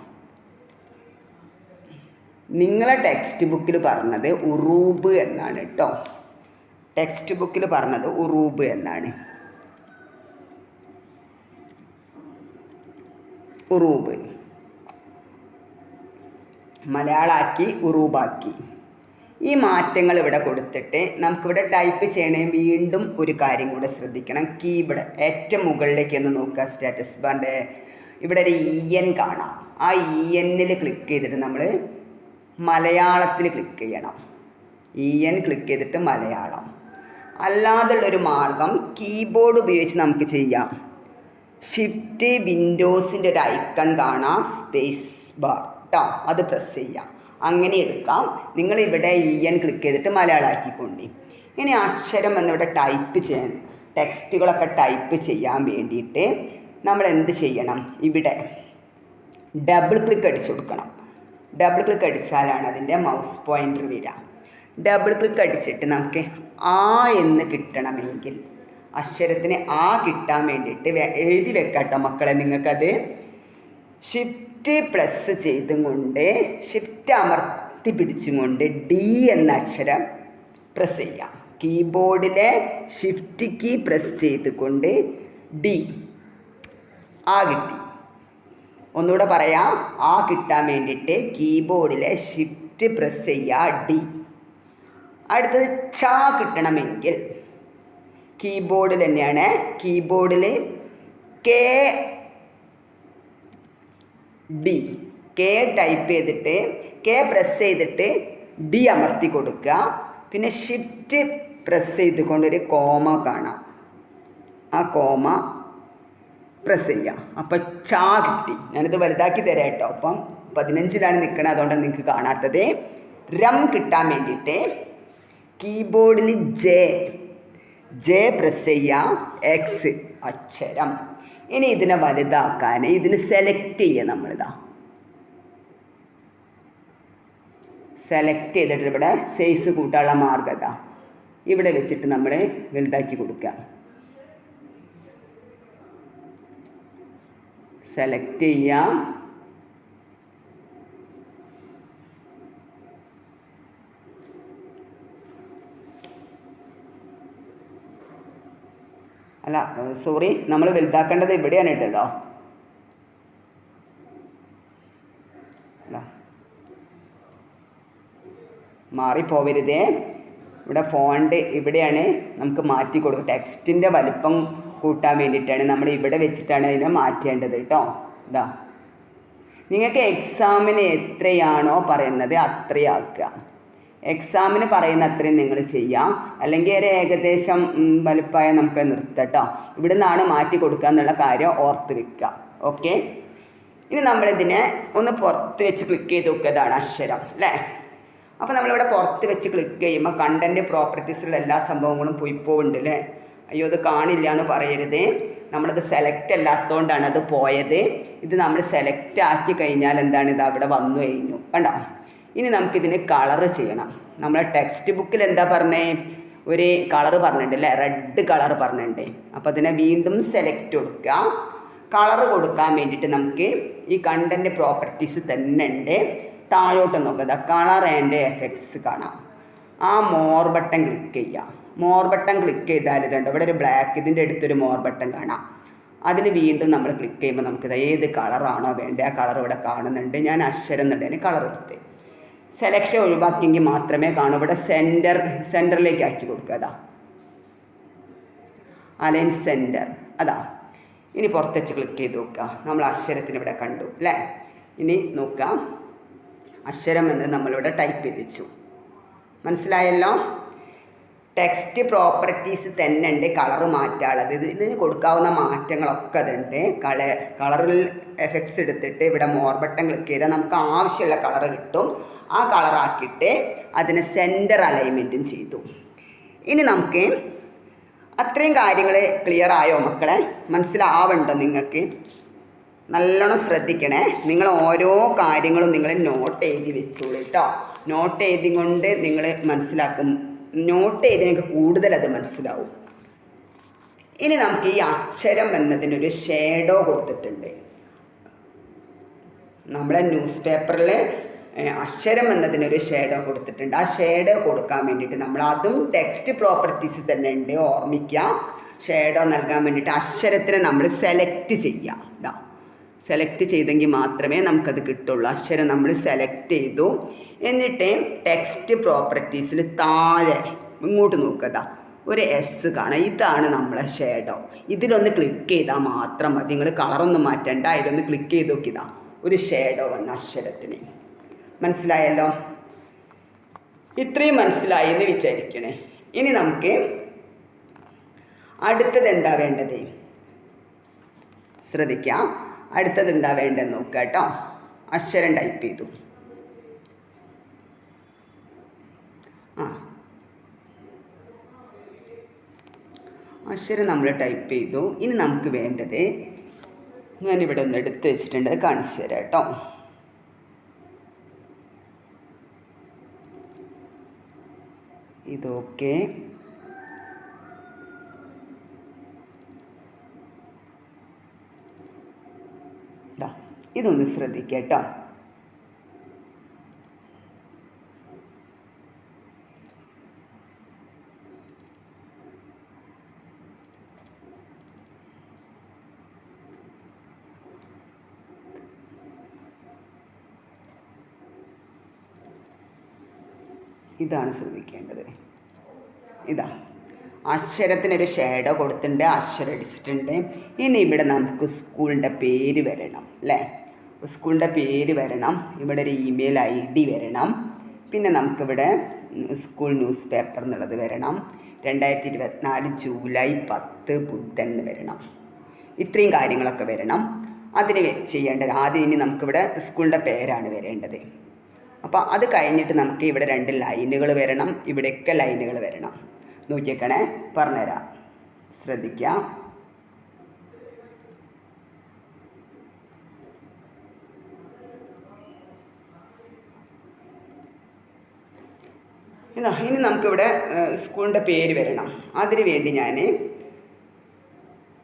നിങ്ങളെ ടെക്സ്റ്റ് ബുക്കിൽ പറഞ്ഞത് ഉറൂബ് എന്നാണ് കേട്ടോ. ടെക്സ്റ്റ് ബുക്കിൽ പറഞ്ഞത് ഉറൂബ് എന്നാണ്. ഉറൂബ് മലയാളാക്കി ഉറൂബാക്കി. ഈ മാറ്റങ്ങൾ ഇവിടെ കൊടുത്തിട്ട് നമുക്കിവിടെ ടൈപ്പ് ചെയ്യണേ വീണ്ടും ഒരു കാര്യം കൂടെ ശ്രദ്ധിക്കണം. കീബോർഡ് ഏറ്റവും മുകളിലേക്ക് ഒന്ന് നോക്കുക. സ്റ്റാറ്റസ് ബാറിൻ്റെ ഇവിടെ ഒരു EN കാണാം. ആ ENൽ ക്ലിക്ക് ചെയ്തിട്ട് നമ്മൾ മലയാളത്തിൽ ക്ലിക്ക് ചെയ്യണം. EN ക്ലിക്ക് ചെയ്തിട്ട് മലയാളം. അല്ലാതുള്ളൊരു മാർഗം കീബോർഡ് ഉപയോഗിച്ച് നമുക്ക് ചെയ്യാം. ഷിഫ്റ്റ് വിൻഡോസിൻ്റെ ഒരു ഐക്കൺ കാണാം, സ്പേസ് ബാർ കേട്ടോ, അത് പ്രസ് ചെയ്യാം. അങ്ങനെ എടുക്കാം. നിങ്ങളിവിടെ EN ക്ലിക്ക് ചെയ്തിട്ട് മലയാളമാക്കിക്കൊണ്ടി. ഇനി അക്ഷരം എന്നിവിടെ ടൈപ്പ് ചെയ്യാൻ, ടെക്സ്റ്റുകളൊക്കെ ടൈപ്പ് ചെയ്യാൻ വേണ്ടിയിട്ട് നമ്മൾ എന്ത് ചെയ്യണം? ഇവിടെ ഡബിൾ ക്ലിക്ക് അടിച്ചു കൊടുക്കണം. ഡബിൾ ക്ലിക്ക് അടിച്ചാലാണ് അതിൻ്റെ മൗസ് പോയിൻ്റർ വരിക. ഡബിൾ ക്ലിക്ക് അടിച്ചിട്ട് നമുക്ക് ആ എന്ന് കിട്ടണമെങ്കിൽ, അക്ഷരത്തിന് ആ കിട്ടാൻ വേണ്ടിയിട്ട് എഴുതി വെക്കാട്ടോ മക്കളെ. നിങ്ങൾക്കത് ഷിഫ്റ്റ് പ്ലസ് ചെയ്തും കൊണ്ട്, ഷിഫ്റ്റ് അമർത്തി പിടിച്ചും കൊണ്ട് ഡി എന്ന അക്ഷരം പ്രസ് ചെയ്യാം. കീബോർഡിലെ ഷിഫ്റ്റ് കീ പ്രസ് ചെയ്തുകൊണ്ട് ഡി, ആ കിട്ടി. ഒന്നുകൂടെ പറയാം, ആ കിട്ടാൻ വേണ്ടിയിട്ട് കീബോർഡിലെ ഷിഫ്റ്റ് പ്രസ് ചെയ്യുക, ഡി. അടുത്തത് ച കിട്ടണമെങ്കിൽ കീബോർഡിൽ തന്നെയാണ്, കീബോർഡിൽ കെ ഡി, കെ ടൈപ്പ് ചെയ്തിട്ട് കെ പ്രസ് ചെയ്തിട്ട് ഡി അമർത്തി കൊടുക്കുക. പിന്നെ ഷിഫ്റ്റ് പ്രസ് ചെയ്തുകൊണ്ടൊരു കോമ കാണാം, ആ കോമ പ്രസ് ചെയ്യാം. അപ്പം ചാ കിട്ടി. ഞാനിത് വലുതാക്കി തരാം കേട്ടോ. അപ്പം 15ലാണ് നിൽക്കുന്നത്, അതുകൊണ്ടാണ് നിങ്ങൾക്ക് കാണാത്തത്. രം കിട്ടാൻ വേണ്ടിയിട്ട് കീബോർഡിൽ ജെ പ്രസ് ചെയ്യാം, എക്സ് അക്ഷരം. ഇനി ഇതിനെ വലുതാക്കാൻ ഇതിന് സെലക്ട് ചെയ്യുക. നമ്മളിതാ സെലക്ട് ചെയ്തിട്ട് ഇവിടെ സൈസ് കൂട്ടാനുള്ള മാർഗത ഇവിടെ വെച്ചിട്ട് നമ്മൾ വലുതാക്കി കൊടുക്കുക. സെലക്ട് ചെയ്യാം, അല്ല സോറി, നമ്മൾ വലുതാക്കേണ്ടത് ഇവിടെയാണ് കേട്ടോ. മാറിപ്പോവരുതേ. ഇവിടെ ഫോണ്ട് ഇവിടെയാണ് നമുക്ക് മാറ്റി കൊടുക്കുക. ടെക്സ്റ്റിൻ്റെ വലിപ്പം കൂട്ടാൻ വേണ്ടിയിട്ടാണ് നമ്മൾ ഇവിടെ വെച്ചിട്ടാണ് ഇതിനെ മാറ്റേണ്ടത് കേട്ടോ. ഇതാ നിങ്ങൾക്ക് എക്സാമിന് എത്രയാണോ പറയുന്നത് അത്രയാക്കുക. എക്സാമിന് പറയുന്ന അത്രയും നിങ്ങൾ ചെയ്യാം, അല്ലെങ്കിൽ ഒരു ഏകദേശം വലുപ്പമായ നമുക്ക് നിർത്തട്ടോ. ഇവിടെ നിന്നാണ് മാറ്റി കൊടുക്കുക എന്നുള്ള കാര്യം ഓർത്ത് വെക്കുക. ഓക്കെ, ഇനി നമ്മളിതിനെ ഒന്ന് പുറത്ത് വെച്ച് ക്ലിക്ക് ചെയ്ത് നോക്കിയതാണ് അക്ഷരം അല്ലേ. അപ്പോൾ നമ്മളിവിടെ പുറത്ത് വെച്ച് ക്ലിക്ക് ചെയ്യുമ്പോൾ കണ്ടൻറ്റ് പ്രോപ്പർട്ടീസിലുള്ള എല്ലാ സംഭവങ്ങളും പോയിപ്പോവുണ്ട് അല്ലേ. അയ്യോ അത് കാണില്ല എന്ന് പറയരുത്, നമ്മളത് സെലക്ട് അല്ലാത്തതുകൊണ്ടാണ് അത് പോയത്. ഇത് നമ്മൾ സെലക്ട് ആക്കി കഴിഞ്ഞാൽ എന്താണ്, ഇത് അവിടെ വന്നു കഴിഞ്ഞു കണ്ടോ. ഇനി നമുക്കിതിന് കളറ് ചെയ്യണം. നമ്മളെ ടെക്സ്റ്റ് ബുക്കിൽ എന്താ പറഞ്ഞേ, ഒരു കളറ് പറഞ്ഞിട്ടുണ്ട് അല്ലേ, റെഡ് കളർ പറഞ്ഞിട്ടുണ്ട്. അപ്പോൾ അതിനെ വീണ്ടും സെലക്ട് കൊടുക്കുക. കളറ് കൊടുക്കാൻ വേണ്ടിയിട്ട് നമുക്ക് ഈ കണ്ടൻറ്റ് പ്രോപ്പർട്ടീസ് തന്നെ ഉണ്ട്. താഴോട്ട് നോക്കുക, കളർ ആൻഡ് എഫക്ട്സ് കാണാം. ആ മോർ ബട്ടൺ ക്ലിക്ക് ചെയ്യുക. മോർ ബട്ടൺ ക്ലിക്ക് ചെയ്താൽ ഇതുണ്ട് ഇവിടെ ഒരു ബ്ലാക്ക്, ഇതിൻ്റെ അടുത്തൊരു മോർ ബട്ടൺ കാണാം. അതിൽ വീണ്ടും നമ്മൾ ക്ലിക്ക് ചെയ്യുമ്പോൾ നമുക്കിത് ഏത് കളറാണോ വേണ്ടത് ആ കളർ ഇവിടെ കാണുന്നുണ്ട്. ഞാൻ അക്ഷരം എന്നുള്ളതിന് കളർ എടുത്ത് സെലക്ഷൻ ഒഴിവാക്കിയെങ്കിൽ മാത്രമേ കാണൂ. ഇവിടെ സെൻറ്ററിലേക്ക് ആക്കി കൊടുക്കുക. അതാ അലൈൻ സെൻറ്റർ, അതാ. ഇനി പുറത്തേച്ച് ക്ലിക്ക് ചെയ്ത് നോക്കുക, നമ്മൾ അക്ഷരത്തിന് ഇവിടെ കണ്ടു അല്ലേ. ഇനി നോക്കാം, അക്ഷരം എന്ന് നമ്മളിവിടെ ടൈപ്പ് ചെയ്ത് വെച്ചു. മനസ്സിലായല്ലോ. ടെക്സ്റ്റ് പ്രോപ്പർട്ടീസ് തന്നെ ഉണ്ട്, കളറ് മാറ്റാനുള്ളത്. ഇതിന് കൊടുക്കാവുന്ന മാറ്റങ്ങളൊക്കെ അതുണ്ട്. കളറിൽ എഫക്ട്സ് എടുത്തിട്ട് ഇവിടെ മോർ ബട്ടൺ ക്ലിക്ക് ചെയ്താൽ നമുക്ക് ആവശ്യമുള്ള കളറ് കിട്ടും. ആ കളറാക്കിയിട്ട് അതിന് സെൻറ്റർ അലൈൻമെൻറ്റും ചെയ്തു. ഇനി നമുക്ക് അത്രയും കാര്യങ്ങൾ ക്ലിയർ ആയോ മക്കളെ? മനസ്സിലാവുണ്ടോ നിങ്ങൾക്ക്? നല്ലോണം ശ്രദ്ധിക്കണേ. നിങ്ങൾ ഓരോ കാര്യങ്ങളും നിങ്ങൾ നോട്ട് എഴുതി വെച്ചോളൂ കേട്ടോ. നോട്ട് എഴുതി കൊണ്ട് നിങ്ങൾ മനസ്സിലാക്കും. നോട്ട് ചെയ്ത് നിങ്ങൾക്ക് കൂടുതൽ അത് മനസ്സിലാവും. ഇനി നമുക്ക് ഈ അക്ഷരം എന്നതിനൊരു ഷേഡോ കൊടുത്തിട്ടുണ്ട്. നമ്മളെ ന്യൂസ് പേപ്പറിൽ അക്ഷരം എന്നതിനൊരു ഷേഡോ കൊടുത്തിട്ടുണ്ട്. ആ ഷേഡോ കൊടുക്കാൻ വേണ്ടിയിട്ട് നമ്മൾ അതും ടെക്സ്റ്റ് പ്രോപ്പർട്ടീസ് തന്നെ ഉണ്ട്, ഓർമ്മിക്കുക. ഷേഡോ നൽകാൻ വേണ്ടിയിട്ട് അക്ഷരത്തിനെ നമ്മൾ സെലക്ട് ചെയ്യുക. ഇതാ സെലക്ട് ചെയ്തെങ്കിൽ മാത്രമേ നമുക്കത് കിട്ടുള്ളൂ. അക്ഷരം നമ്മൾ സെലക്ട് ചെയ്തു. എന്നിട്ട് ടെക്സ്റ്റ് പ്രോപ്പർട്ടീസിൽ താഴെ ഇങ്ങോട്ട് നോക്കുക, ഒരു എസ് കാണാം. ഇതാണ് നമ്മളെ ഷേഡോ. ഇതിലൊന്ന് ക്ലിക്ക് ചെയ്താൽ മാത്രം മതി. നിങ്ങൾ കളറൊന്നും മാറ്റണ്ട, ഇതിലൊന്ന് ക്ലിക്ക് ചെയ്ത് നോക്കിയതാ ഒരു ഷേഡോ വന്ന അക്ഷരത്തിന്. മനസ്സിലായല്ലോ? ഇത്രയും മനസ്സിലായി എന്ന് വിചാരിക്കണേ. ഇനി നമുക്ക് അടുത്തത് എന്താ വേണ്ടത് ശ്രദ്ധിക്കാം. അടുത്തത് എന്താ വേണ്ടതെന്ന് നോക്കുക കേട്ടോ. അക്ഷരം ടൈപ്പ് ചെയ്തു. അക്ഷരം നമ്മൾ ടൈപ്പ് ചെയ്തു. ഇനി നമുക്ക് വേണ്ടത്, ഞാനിവിടെ ഒന്ന് എടുത്ത് വെച്ചിട്ടുണ്ട്, കാണിച്ചു തരാം കേട്ടോ. ഇതൊക്കെ ഇതൊന്ന് ശ്രദ്ധിക്കുക കേട്ടോ. ഇതാണ് ശ്രദ്ധിക്കേണ്ടത്. ഇതാ അക്ഷരത്തിനൊരു ഷേഡോ കൊടുത്തിട്ടുണ്ട്, അക്ഷരം അടിച്ചിട്ടുണ്ട്. ഇനി ഇവിടെ നമുക്ക് സ്കൂളിൻ്റെ പേര് വരണം അല്ലേ? സ്കൂളിൻ്റെ പേര് വരണം. ഇവിടെ ഒരു ഇമെയിൽ ID വരണം. പിന്നെ നമുക്കിവിടെ സ്കൂൾ ന്യൂസ് പേപ്പർ എന്നുള്ളത് വരണം. 2024 ജൂലൈ 10 ബുധൻ വരണം. ഇത്രയും കാര്യങ്ങളൊക്കെ വരണം. അതിന് ചെയ്യേണ്ടത് ആദ്യം ഇനി നമുക്കിവിടെ സ്കൂളിൻ്റെ പേരാണ് വരേണ്ടത്. അപ്പോൾ അത് കഴിഞ്ഞിട്ട് നമുക്ക് ഇവിടെ 2 ലൈനുകൾ വരണം. ഇവിടെയൊക്കെ ലൈനുകൾ വരണം. നോക്കിയേക്കണേ, പറഞ്ഞുതരാം, ശ്രദ്ധിക്കാം. ഇനി നമുക്കിവിടെ സ്കൂളിൻ്റെ പേര് വരണം. അതിന് വേണ്ടി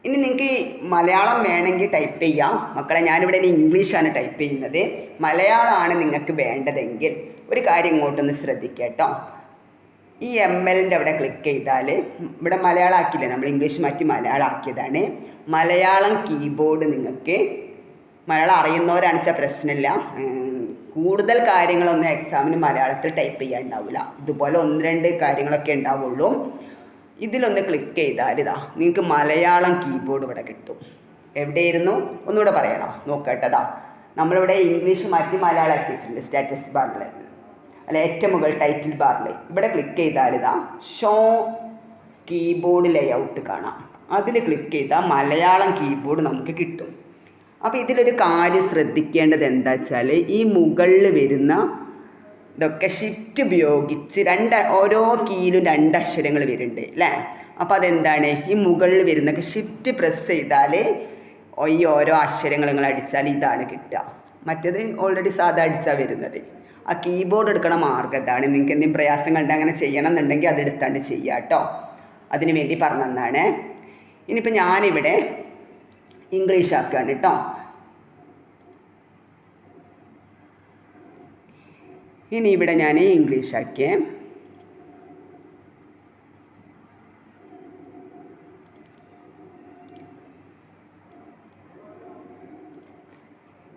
ഇനി നിങ്ങൾക്ക് മലയാളം വേണമെങ്കിൽ ടൈപ്പ് ചെയ്യാം മക്കളെ. ഞാനിവിടെ ഇംഗ്ലീഷാണ് ടൈപ്പ് ചെയ്യുന്നത്. മലയാളമാണ് നിങ്ങൾക്ക് വേണ്ടതെങ്കിൽ ഒരു കാര്യം ഇങ്ങോട്ടൊന്ന് ശ്രദ്ധിക്കുക കേട്ടോ. ഈ MLൻ്റെ അവിടെ ക്ലിക്ക് ചെയ്താൽ ഇവിടെ മലയാളം ആക്കിയില്ലേ, നമ്മൾ ഇംഗ്ലീഷ് മാറ്റി മലയാളം ആക്കിയതാണ്. മലയാളം കീബോർഡ് നിങ്ങൾക്ക് മലയാളം അറിയുന്നവരാണെന്ന് വെച്ചാൽ പ്രശ്നമില്ല. കൂടുതൽ കാര്യങ്ങളൊന്നും എക്സാമിന് മലയാളത്തിൽ ടൈപ്പ് ചെയ്യാൻ ഉണ്ടാവില്ല. ഇതുപോലെ 1-2 കാര്യങ്ങളൊക്കെ ഉണ്ടാവുള്ളൂ. ഇതിലൊന്ന് ക്ലിക്ക് ചെയ്താൽ നിങ്ങൾക്ക് മലയാളം കീബോർഡ് ഇവിടെ കിട്ടും. എവിടെയായിരുന്നു ഒന്നുകൂടെ പറയണം, നോക്കട്ടതാ. നമ്മളിവിടെ ഇംഗ്ലീഷ് മാറ്റി മലയാളം ആക്കി വെച്ചിട്ടുണ്ട്. സ്റ്റാറ്റസ് ബാറിൽ അല്ല, ഏറ്റവും മുകൾ ടൈറ്റിൽ ബാറിൽ ഇവിടെ ക്ലിക്ക് ചെയ്താൽ ഷോ കീബോർഡ് ലേഔട്ട് കാണാം. അതിൽ ക്ലിക്ക് ചെയ്താൽ മലയാളം കീബോർഡ് നമുക്ക് കിട്ടും. അപ്പോൾ ഇതിലൊരു കാര്യം ശ്രദ്ധിക്കേണ്ടത് എന്താ വെച്ചാൽ, ഈ മുകളിൽ വരുന്ന ഇതൊക്കെ ഷിഫ്റ്റ് ഉപയോഗിച്ച് ഓരോ കീയിലും 2 അക്ഷരങ്ങൾ വരുന്നുണ്ട് അല്ലേ? അപ്പോൾ അതെന്താണ്, ഈ മുകളിൽ വരുന്നൊക്കെ ഷിഫ്റ്റ് പ്രസ് ചെയ്താൽ ഈ ഓരോ അക്ഷരങ്ങൾ നിങ്ങൾ അടിച്ചാൽ ഇതാണ് കിട്ടുക. മറ്റേത് ഓൾറെഡി സാധാ അടിച്ചാൽ വരുന്നത്. ആ കീബോർഡ് എടുക്കണ മാർഗ്ഗം ഇതാണ്. നിങ്ങൾക്ക് എന്തെങ്കിലും പ്രയാസങ്ങളുണ്ട് അങ്ങനെ ചെയ്യണം എന്നുണ്ടെങ്കിൽ അതെടുത്താണ്ട് ചെയ്യുക കേട്ടോ. അതിന് വേണ്ടി പറഞ്ഞതാണ്. ഇനിയിപ്പോൾ ഞാനിവിടെ ഇംഗ്ലീഷ് ആക്കുകയാണ് കേട്ടോ. ഇനി ഇവിടെ ഞാൻ ഇംഗ്ലീഷ് ആക്കിയേ.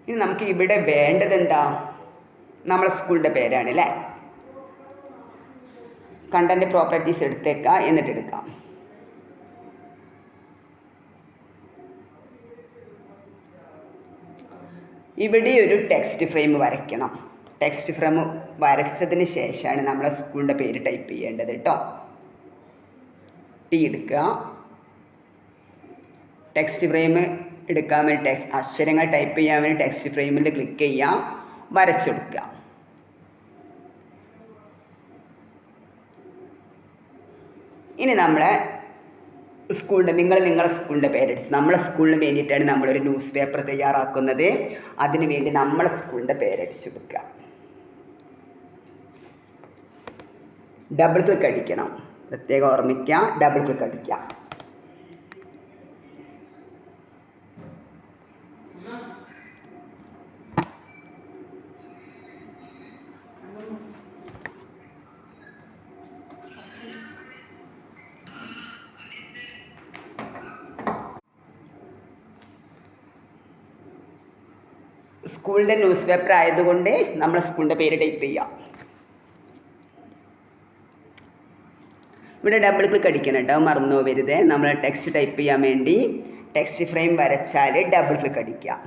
ഇനി നമുക്ക് ഇവിടെ വേണ്ടത് എന്താ, നമ്മളെ സ്കൂളിൻ്റെ പേരാണ് അല്ലേ? കണ്ടൻറ്റ് പ്രോപ്പർട്ടീസ് എടുത്തേക്കാം, എന്നിട്ട് എടുക്കാം. ഇവിടെ ഒരു ടെക്സ്റ്റ് ഫ്രെയിം വരയ്ക്കണം. ടെക്സ്റ്റ് ഫ്രെയിം വരച്ചതിന് ശേഷമാണ് നമ്മളെ സ്കൂളിൻ്റെ പേര് ടൈപ്പ് ചെയ്യേണ്ടത് കേട്ടോ. എടുക്കുക, ടെക്സ്റ്റ് ഫ്രെയിം എടുക്കാൻ വേണ്ടി അക്ഷരങ്ങൾ ടൈപ്പ് ചെയ്യാൻ വേണ്ടി ടെക്സ്റ്റ് ഫ്രെയിമിൽ ക്ലിക്ക് ചെയ്യുക, വരച്ചെടുക്കുക. ഇനി നമ്മളെ നിങ്ങളെ സ്കൂളിൻ്റെ പേരടിച്ച്, നമ്മളെ സ്കൂളിന് വേണ്ടിയിട്ടാണ് നമ്മളൊരു ന്യൂസ് പേപ്പർ തയ്യാറാക്കുന്നത്. അതിന് വേണ്ടി നമ്മളെ സ്കൂളിൻ്റെ പേരടിച്ച് കൊടുക്കുക. ഡബിൾ ക്ലിക്ക് അടിക്കണം, പ്രത്യേകം ഓർമ്മിക്കുക. ഡബിൾ ക്ലിക്ക് അടിക്കുക. സ്കൂളിൻ്റെ ന്യൂസ് പേപ്പർ ആയതുകൊണ്ട് നമ്മളെ സ്കൂളിൻ്റെ പേര് ടൈപ്പ് ചെയ്യാം. ഇവിടെ ഡബിൾ ക്ലിക്ക് അടിക്കണം കേട്ടോ, മറന്നു പോകരുത്. നമ്മൾ ടെക്സ്റ്റ് ടൈപ്പ് ചെയ്യാൻ വേണ്ടി ടെക്സ്റ്റ് ഫ്രെയിം വരച്ചാൽ ഡബിൾ ക്ലിക്ക് അടിക്കുക.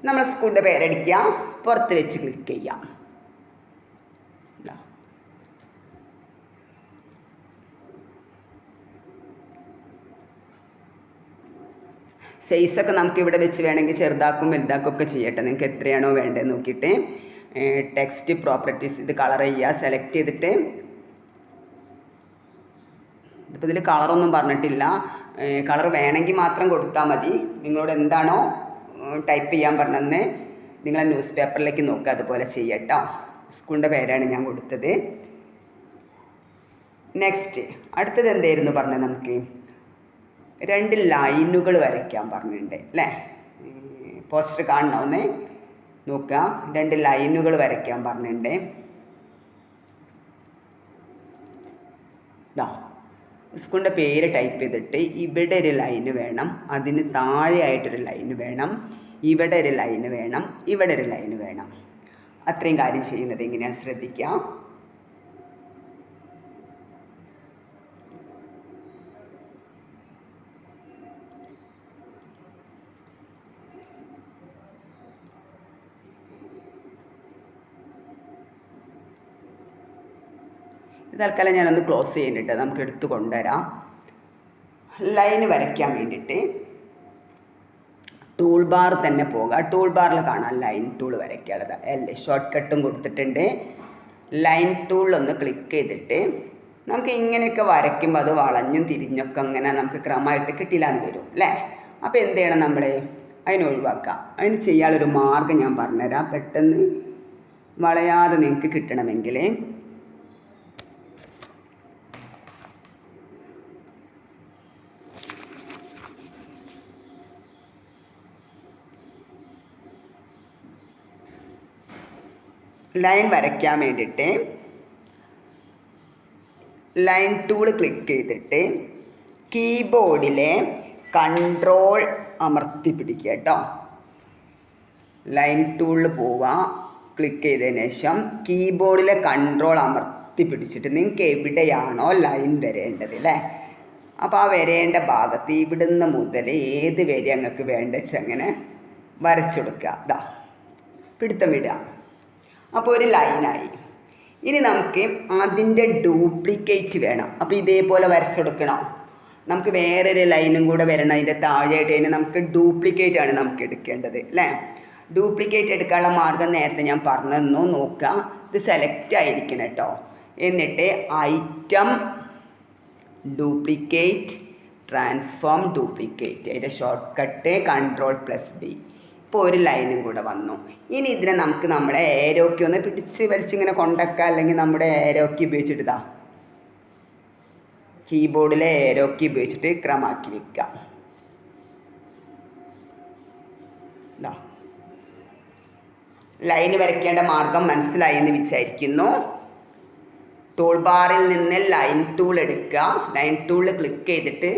നമ്മൾ സ്കൂളിൻ്റെ പേരടിക്കുക, പുറത്ത് വെച്ച് ക്ലിക്ക് ചെയ്യാം. സൈസൊക്കെ നമുക്ക് ഇവിടെ വെച്ച് വേണമെങ്കിൽ ചെറുതാക്കും വലുതാക്കും ഒക്കെ ചെയ്യട്ടെ. നിങ്ങൾക്ക് എത്രയാണോ വേണ്ടത് നോക്കിയിട്ട് ടെക്സ്റ്റ് പ്രോപ്പർട്ടീസ് ഇത് കളർ ചെയ്യുക. സെലക്ട് ചെയ്തിട്ട് ഇതിപ്പോൾ ഇതിൽ കളറൊന്നും പറഞ്ഞിട്ടില്ല. കളർ വേണമെങ്കിൽ മാത്രം കൊടുത്താൽ മതി. നിങ്ങളോട് എന്താണോ ടൈപ്പ് ചെയ്യാൻ പറഞ്ഞതെന്ന് നിങ്ങളെ ന്യൂസ് പേപ്പറിലേക്ക് നോക്കുക, അതുപോലെ ചെയ്യട്ടോ. സ്കൂളിൻ്റെ പേരാണ് ഞാൻ കൊടുത്തത്. നെക്സ്റ്റ് അടുത്തത് എന്തായിരുന്നു പറഞ്ഞത്? നമുക്ക് 2 ലൈനുകൾ വരയ്ക്കാൻ പറഞ്ഞിട്ടുണ്ട് അല്ലേ? പോസ്റ്റർ കാണണമെന്ന് നോക്കുക. 2 ലൈനുകൾ വരയ്ക്കാൻ പറഞ്ഞിട്ടുണ്ട്. സ്കൂളിൻ്റെ പേര് ടൈപ്പ് ചെയ്തിട്ട് ഇവിടെ ഒരു ലൈന് വേണം, അതിന് താഴെയായിട്ടൊരു ലൈന് വേണം, ഇവിടെ ഒരു ലൈന് വേണം, ഇവിടെ ഒരു ലൈന് വേണം. അത്രയും കാര്യം ചെയ്യുന്നത് എങ്ങനെയാണ് ശ്രദ്ധിക്കാം. തൽക്കാലം ഞാനൊന്ന് ക്ലോസ് ചെയ്യുന്നുണ്ട്, നമുക്ക് എടുത്ത് കൊണ്ടുവരാം. ലൈന് വരയ്ക്കാൻ വേണ്ടിയിട്ട് ടൂൾ ബാർ തന്നെ പോകുക. ടൂൾ ബാറിൽ കാണാം ലൈൻ ടൂൾ വരയ്ക്കാനുള്ളത്. ഷോർട്ട് കട്ടും കൊടുത്തിട്ടുണ്ട്. ലൈൻ ടൂളിലൊന്ന് ക്ലിക്ക് ചെയ്തിട്ട് നമുക്ക് ഇങ്ങനെയൊക്കെ വരയ്ക്കുമ്പോൾ അത് വളഞ്ഞും തിരിഞ്ഞൊക്കെ അങ്ങനെ നമുക്ക് ക്രമമായിട്ട് കിട്ടില്ലാന്ന് വരും അല്ലേ? അപ്പോൾ എന്ത് ചെയ്യണം? നമ്മൾ അതിനെ ഒഴിവാക്കാം. അതിന് ചെയ്യാനുള്ളൊരു മാർഗ്ഗം ഞാൻ പറഞ്ഞുതരാം. പെട്ടെന്ന് വളയാതെ നിങ്ങൾക്ക് കിട്ടണമെങ്കിൽ ലൈൻ വരയ്ക്കാൻ വേണ്ടിയിട്ട് ലൈൻ ടൂൾ ക്ലിക്ക് ചെയ്തിട്ട് കീബോർഡിലെ കൺട്രോൾ അമർത്തി പിടിക്കുക കേട്ടോ. ലൈൻ ടൂളിൽ പോവുക, ക്ലിക്ക് ചെയ്തതിന് ശേഷം കീബോർഡിലെ കൺട്രോൾ അമർത്തി പിടിച്ചിട്ട് നിങ്ങൾക്ക് എവിടെയാണോ ലൈൻ വരേണ്ടത് അല്ലേ, അപ്പോൾ ആ വരേണ്ട ഭാഗത്ത് ഇവിടുന്ന് മുതൽ ഏത് വരെ നിങ്ങൾക്ക് വേണ്ടത് അങ്ങനെ വരച്ചു കൊടുക്കുക. പിടുത്തം വിടുക. അപ്പോൾ ഒരു ലൈനായി. ഇനി നമുക്ക് അതിൻ്റെ ഡ്യൂപ്ലിക്കേറ്റ് വേണം. അപ്പോൾ ഇതേപോലെ വരച്ചെടുക്കണം. നമുക്ക് വേറൊരു ലൈനും കൂടെ വരണം അതിൻ്റെ താഴെയായിട്ട്. അതിന് നമുക്ക് ഡ്യൂപ്ലിക്കേറ്റ് ആണ് നമുക്ക് എടുക്കേണ്ടത് അല്ലേ? ഡ്യൂപ്ലിക്കേറ്റ് എടുക്കാനുള്ള മാർഗ്ഗം നേരത്തെ ഞാൻ പറഞ്ഞു നോക്കുക. ഇത് സെലക്ട് ആയിരിക്കണം കേട്ടോ. എന്നിട്ട് ഐറ്റം ഡ്യൂപ്ലിക്കേറ്റ് ട്രാൻസ്ഫോം ഡ്യൂപ്ലിക്കേറ്റ്, അതിൻ്റെ ഷോർട്ട് കട്ട് Ctrl+D. ഇപ്പോൾ ഒരു ലൈനും കൂടെ വന്നു. ഇനി ഇതിനെ നമുക്ക് നമ്മളെ ഏരോക്കി ഒന്ന് പിടിച്ച് വലിച്ചിങ്ങനെ കൊണ്ടൊക്കെ, അല്ലെങ്കിൽ നമ്മുടെ ഏരോക്കി ഉപയോഗിച്ചിട്ട് കീബോർഡിലെ ഏരോക്കി ഉപയോഗിച്ചിട്ട് ക്രമാക്കി വെക്കുക. ലൈന് വരയ്ക്കേണ്ട മാർഗം മനസ്സിലായി എന്ന് വിചാരിക്കുന്നു. ടൂൾ ബാറിൽ നിന്ന് ലൈൻ ടൂൾ എടുക്കുക. ലൈൻ ടൂളിൽ ക്ലിക്ക് ചെയ്തിട്ട്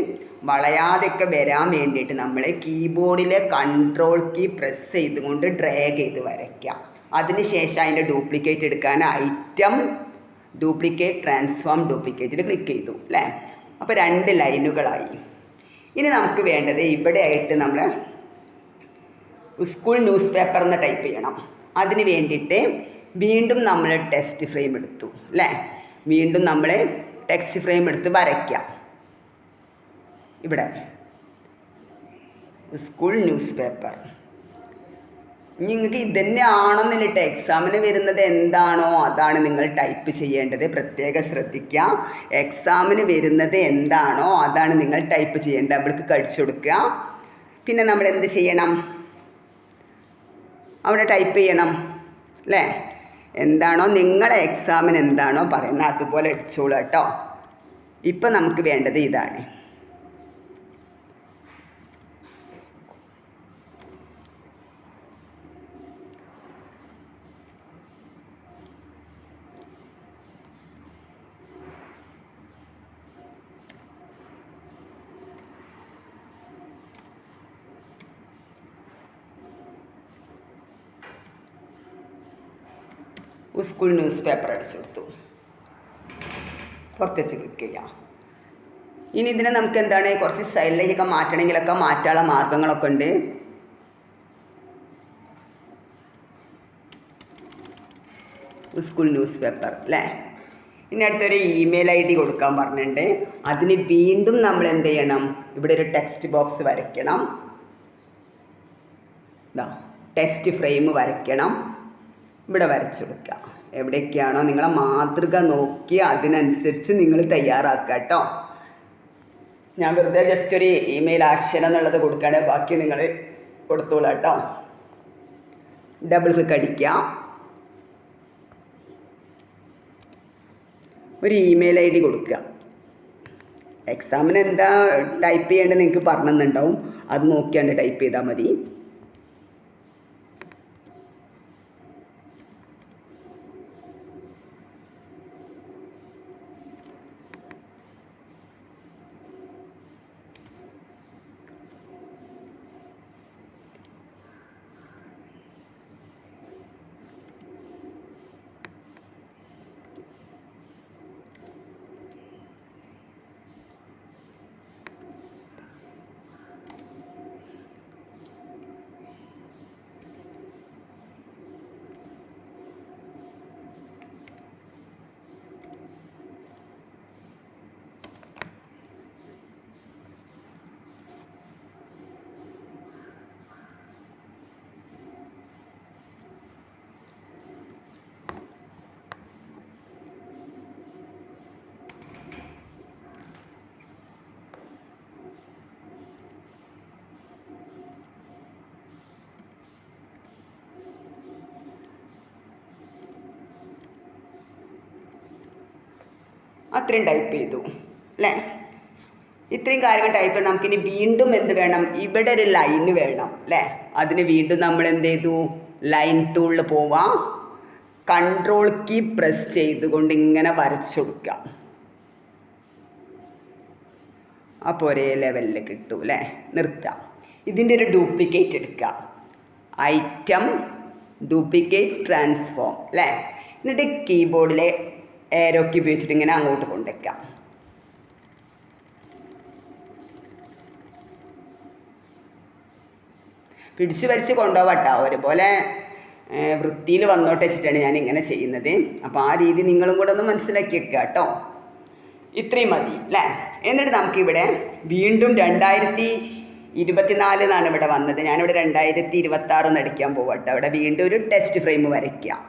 വളയാതെയൊക്കെ വരാൻ വേണ്ടിയിട്ട് നമ്മൾ കീബോർഡിലെ കൺട്രോൾ കീ പ്രസ് ചെയ്തുകൊണ്ട് ഡ്രാഗ് ചെയ്ത് വരയ്ക്കാം. അതിനുശേഷം അതിൻ്റെ ഡ്യൂപ്ലിക്കേറ്റ് എടുക്കാൻ ഐറ്റം ഡ്യൂപ്ലിക്കേറ്റ് ട്രാൻസ്ഫോം ഡ്യൂപ്ലിക്കേറ്റിൽ ക്ലിക്ക് ചെയ്തു അല്ലേ? അപ്പോൾ 2 ലൈനുകളായി. ഇനി നമുക്ക് വേണ്ടത് ഇവിടെ ആയിട്ട് നമ്മൾ സ്കൂൾ ന്യൂസ് പേപ്പർ എന്ന് ടൈപ്പ് ചെയ്യണം. അതിന് വേണ്ടിയിട്ട് വീണ്ടും നമ്മൾ ടെക്സ്റ്റ് ഫ്രെയിം എടുത്തു അല്ലേ? വീണ്ടും നമ്മൾ ടെക്സ്റ്റ് ഫ്രെയിം എടുത്ത് വരയ്ക്കാം. ഇവിടെ സ്കൂൾ ന്യൂസ് പേപ്പർ. നിങ്ങൾക്ക് ഇതന്നെ ആണെന്നിട്ട് എക്സാമിന് വരുന്നത് എന്താണോ അതാണ് നിങ്ങൾ ടൈപ്പ് ചെയ്യേണ്ടത്. പ്രത്യേകം ശ്രദ്ധിക്കുക. എക്സാമിന് വരുന്നത് എന്താണോ അതാണ് നിങ്ങൾ ടൈപ്പ് ചെയ്യേണ്ടത്. അവൾക്ക് കഴിച്ചു കൊടുക്കുക. പിന്നെ നമ്മൾ എന്ത് ചെയ്യണം? അവിടെ ടൈപ്പ് ചെയ്യണം അല്ലേ? എന്താണോ നിങ്ങളെ എക്സാമിന് എന്താണോ പറയുന്നത് അതുപോലെ അടിച്ചോളൂ കേട്ടോ. ഇപ്പം നമുക്ക് വേണ്ടത് ഇതാണ്. സ്കൂൾ ന്യൂസ് പേപ്പർ അടിച്ചു കൊടുത്തു. പുറത്തേച്ച് ക്ലിക്ക് ചെയ്യാം. ഇനി ഇതിനെ നമുക്ക് എന്താണ് കുറച്ച് സൈഡിലേക്കൊക്കെ മാറ്റണമെങ്കിലൊക്കെ മാറ്റാനുള്ള മാർഗ്ഗങ്ങളൊക്കെ ഉണ്ട്. സ്കൂൾ ന്യൂസ് പേപ്പർ അല്ലേ. ഇനി അടുത്തൊരു ഇമെയിൽ ID കൊടുക്കാൻ പറഞ്ഞിട്ടുണ്ട്. അതിന് വീണ്ടും നമ്മൾ എന്ത് ചെയ്യണം, ഇവിടെ ഒരു ടെക്സ്റ്റ് ബോക്സ് വരയ്ക്കണം. ടെക്സ്റ്റ് ഫ്രെയിം വരയ്ക്കണം. ഇവിടെ വരച്ചു കൊടുക്കുക. എവിടെയൊക്കെയാണോ നിങ്ങളെ മാതൃക നോക്കി അതിനനുസരിച്ച് നിങ്ങൾ തയ്യാറാക്കുക കേട്ടോ. ഞാൻ വെറുതെ ജസ്റ്റ് ഒരു ഇമെയിൽ ആശയം എന്നുള്ളത് കൊടുക്കുകയാണ്, ബാക്കി നിങ്ങൾ കൊടുത്തോളാം കേട്ടോ. ഡബിൾ ക്ലിക്ക് അടിക്കുക. ഒരു ഇമെയിൽ ID കൊടുക്കുക. എക്സാമിന് എന്താ ടൈപ്പ് ചെയ്യേണ്ടത് നിങ്ങൾക്ക് പറഞ്ഞെന്നുണ്ടാവും, അത് നോക്കിയാണ്ട് ടൈപ്പ് ചെയ്താൽ മതി. അത്രയും ടൈപ്പ് ചെയ്തു അല്ലേ. ഇത്രയും കാര്യങ്ങൾ ടൈപ്പ് ചെയ്യണം. നമുക്കിനി വീണ്ടും എന്ത് വേണം, ഇവിടെ ഒരു ലൈന് വേണം അല്ലേ. അതിന് വീണ്ടും നമ്മൾ എന്ത് ചെയ്തു, ലൈൻ ടൂളിൽ പോവാം. കൺട്രോൾ കീ പ്രസ് ചെയ്തുകൊണ്ട് ഇങ്ങനെ വരച്ചു കൊടുക്കാം. അപ്പോൾ ഒരേ ലെവലിൽ കിട്ടും അല്ലേ. നിർത്താം. ഇതിൻ്റെ ഒരു ഡ്യൂപ്ലിക്കേറ്റ് എടുക്കുക. ഐറ്റം ഡ്യൂപ്ലിക്കേറ്റ് ട്രാൻസ്ഫോം അല്ലേ. എന്നിട്ട് കീബോർഡിലെ ഏരോ കീ ഉപയോഗിച്ചിട്ട് ഇങ്ങനെ അങ്ങോട്ട് കൊണ്ടുവയ്ക്കാം. പിടിച്ച് വലിച്ച് കൊണ്ടുപോകട്ടോ, ഒരുപോലെ വൃത്തിയിൽ വന്നോട്ട് വെച്ചിട്ടാണ് ഞാൻ ഇങ്ങനെ ചെയ്യുന്നത്. അപ്പോൾ ആ രീതി നിങ്ങളും കൂടെ ഒന്ന് മനസ്സിലാക്കി വെക്കുക കേട്ടോ. ഇത്രയും മതി അല്ലേ. എന്നിട്ട് നമുക്കിവിടെ വീണ്ടും 2024 എന്നാണ് ഇവിടെ വന്നത്. ഞാനിവിടെ 2026 എന്ന് അടിക്കാൻ പോകട്ടെ. അവിടെ വീണ്ടും ഒരു ടെസ്റ്റ് ഫ്രെയിം വരയ്ക്കാം.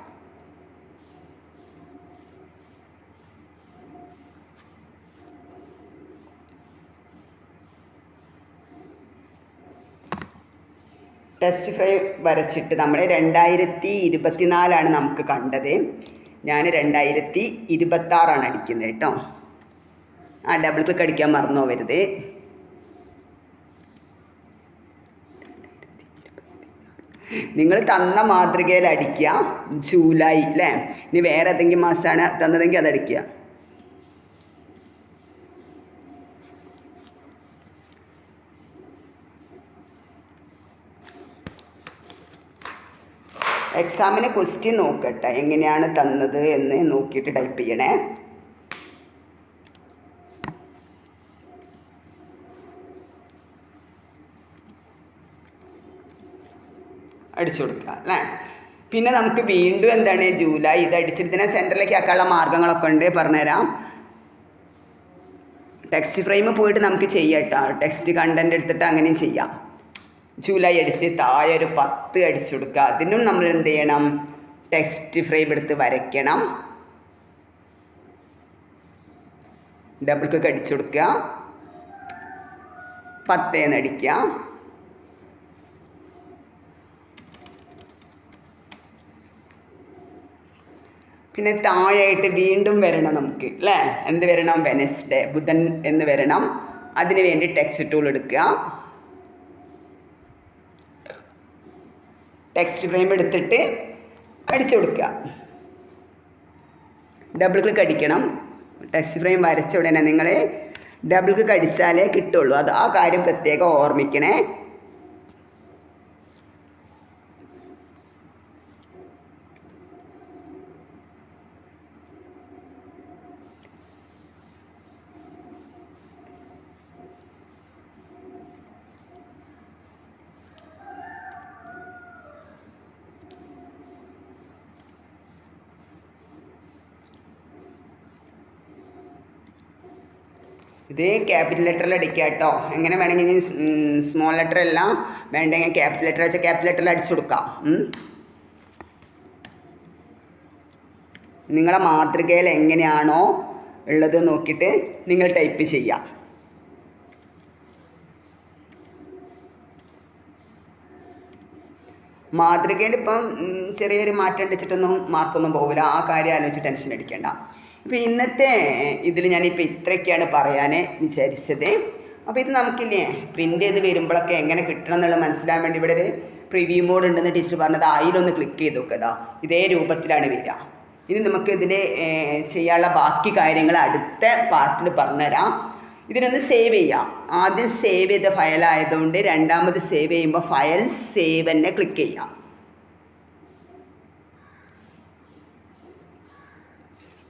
ടെസ്റ്റ് ഫ്രെയിം വരച്ചിട്ട് നമ്മൾ 2024 നമുക്ക് കണ്ടത്. ഞാൻ 2026 അടിക്കുന്നത് കേട്ടോ. ആ ഡബിൾ ക്ലിക്ക് അടിക്കാൻ മറന്നു പോകരുത്. നിങ്ങൾ തന്ന മാതൃകയിൽ അടിക്കുക. ജൂലൈ അല്ലേ. ഇനി വേറെ ഏതെങ്കിലും മാസമാണ് തന്നതെങ്കിൽ അതടിക്കുക. എക്സാമിന് ക്വസ്റ്റ്യൻ നോക്കട്ടെ എങ്ങനെയാണ് തന്നത് എന്ന് നോക്കിയിട്ട് ടൈപ്പ് ചെയ്യണേ. അടിച്ചു കൊടുക്കുക അല്ലേ. പിന്നെ നമുക്ക് വീണ്ടും എന്താണ് ജൂലൈ ഇത് അടിച്ചിട്ട് സെൻറ്ററിലേക്ക് ആക്കാനുള്ള മാർഗ്ഗങ്ങളൊക്കെ ഉണ്ട്, പറഞ്ഞുതരാം. ടെക്സ്റ്റ് ഫ്രെയിം പോയിട്ട് നമുക്ക് ചെയ്യാം കേട്ടോ. ടെക്സ്റ്റ് കണ്ടൻറ് എടുത്തിട്ട് അങ്ങനെയും ചെയ്യാം. ജൂലൈ അടിച്ച് താഴെ ഒരു 10 അടിച്ചു കൊടുക്കുക. അതിനും നമ്മൾ എന്ത് ചെയ്യണം, ടെക്സ്റ്റ് ഫ്രെയിം എടുത്ത് വരയ്ക്കണം. ഡബിൾ ക്ലിക്ക് അടിച്ചു കൊടുക്കുക. 10 എന്ന് അടിക്കുക. പിന്നെ താഴെയായിട്ട് വീണ്ടും വരണം നമുക്ക് അല്ലേ. എന്ത് വരണം, വെനസ്ഡേ ബുധൻ എന്ന് വരണം. അതിന് വേണ്ടി ടെക്സ്റ്റ് ടൂൾ എടുക്കുക. ടെക്സ്റ്റ് ഫ്രെയിം എടുത്തിട്ട് അടിച്ചു കൊടുക്കുക. ഡബിൾ ക്ലിക്ക് അടിക്കണം. ടെക്സ്റ്റ് ഫ്രെയിം വരച്ച ഉടനെ നിങ്ങൾ ഡബിൾ ക്ലിക്ക് അടിച്ചാലേ കിട്ടുള്ളൂ. അത് ആ കാര്യം പ്രത്യേകം ഓർമ്മിക്കണേ. ഇത് ക്യാപിറ്റൽ ലെറ്ററിൽ അടിക്കുക കേട്ടോ. എങ്ങനെ വേണമെങ്കിൽ സ്മോൾ ലെറ്റർ എല്ലാം വേണ്ടെങ്കിൽ ക്യാപിറ്റൽ ലെറ്റർ വെച്ചാൽ ക്യാപിറ്റൽ ലെറ്ററിൽ അടിച്ചു കൊടുക്കാം. നിങ്ങളെ മാതൃകയിൽ എങ്ങനെയാണോ ഉള്ളത് നോക്കിയിട്ട് നിങ്ങൾ ടൈപ്പ് ചെയ്യാം. മാതൃകയിൽ ഇപ്പം ചെറിയൊരു മാറ്റം അടിച്ചിട്ടൊന്നും മാർക്കൊന്നും പോകില്ല. ആ കാര്യം ആലോചിച്ച് ടെൻഷൻ അടിക്കേണ്ട. ഇപ്പോൾ ഇന്നത്തെ ഇതിൽ ഞാനിപ്പോൾ ഇത്രയൊക്കെയാണ് പറയാൻ വിചാരിച്ചത്. അപ്പോൾ ഇത് നമുക്കില്ലേ പ്രിൻ്റ് ചെയ്ത് വരുമ്പോഴൊക്കെ എങ്ങനെ കിട്ടണം എന്നുള്ളത് മനസ്സിലാൻ വേണ്ടി ഇവിടെ ഒരു പ്രിവ്യൂ മോഡ് ഉണ്ടെന്ന് ടീച്ചർ പറഞ്ഞത്. അതിലൊന്ന് ക്ലിക്ക് ചെയ്ത് നോക്കുക. ഇതേ രൂപത്തിലാണ് വരിക. ഇനി നമുക്ക് ഇതിൽ ചെയ്യാനുള്ള ബാക്കി കാര്യങ്ങൾ അടുത്ത പാർട്ടിൽ പറഞ്ഞുതരാം. ഇതിനൊന്ന് സേവ് ചെയ്യാം. ആദ്യം സേവ് ചെയ്ത ഫയലായതുകൊണ്ട് രണ്ടാമത് സേവ് ചെയ്യുമ്പോൾ ഫയൽ സേവ് തന്നെ ക്ലിക്ക് ചെയ്യാം.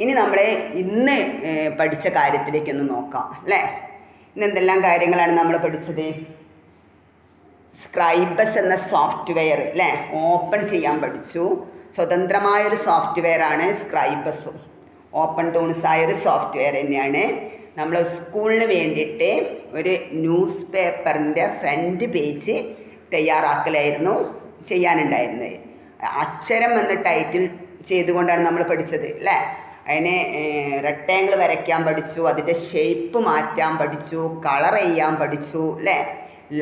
ഇനി നമ്മൾ ഇന്ന് പഠിച്ച കാര്യത്തിലേക്കൊന്ന് നോക്കാം അല്ലേ. ഇന്ന് എന്തെല്ലാം കാര്യങ്ങളാണ് നമ്മൾ പഠിച്ചത്? സ്ക്രൈബസ് എന്ന സോഫ്റ്റ്വെയർ അല്ലേ ഓപ്പൺ ചെയ്യാൻ പഠിച്ചു. സ്വതന്ത്രമായൊരു സോഫ്റ്റ്വെയറാണ് സ്ക്രൈബസും. ഓപ്പൺ ടൂൾസായൊരു സോഫ്റ്റ്വെയർ തന്നെയാണ്. നമ്മൾ സ്കൂളിന് വേണ്ടിയിട്ട് ഒരു ന്യൂസ് പേപ്പറിൻ്റെ ഫ്രണ്ട് പേജ് തയ്യാറാക്കലായിരുന്നു ചെയ്യാനുണ്ടായിരുന്നത്. അക്ഷരം എന്ന ടൈറ്റിൽ ചെയ്തുകൊണ്ടാണ് നമ്മൾ പഠിച്ചത് അല്ലേ. അതിനെ റെക്ടാങ്കിൾ വരയ്ക്കാൻ പഠിച്ചു, അതിൻ്റെ ഷേപ്പ് മാറ്റാൻ പഠിച്ചു, കളർ ചെയ്യാൻ പഠിച്ചു അല്ലേ.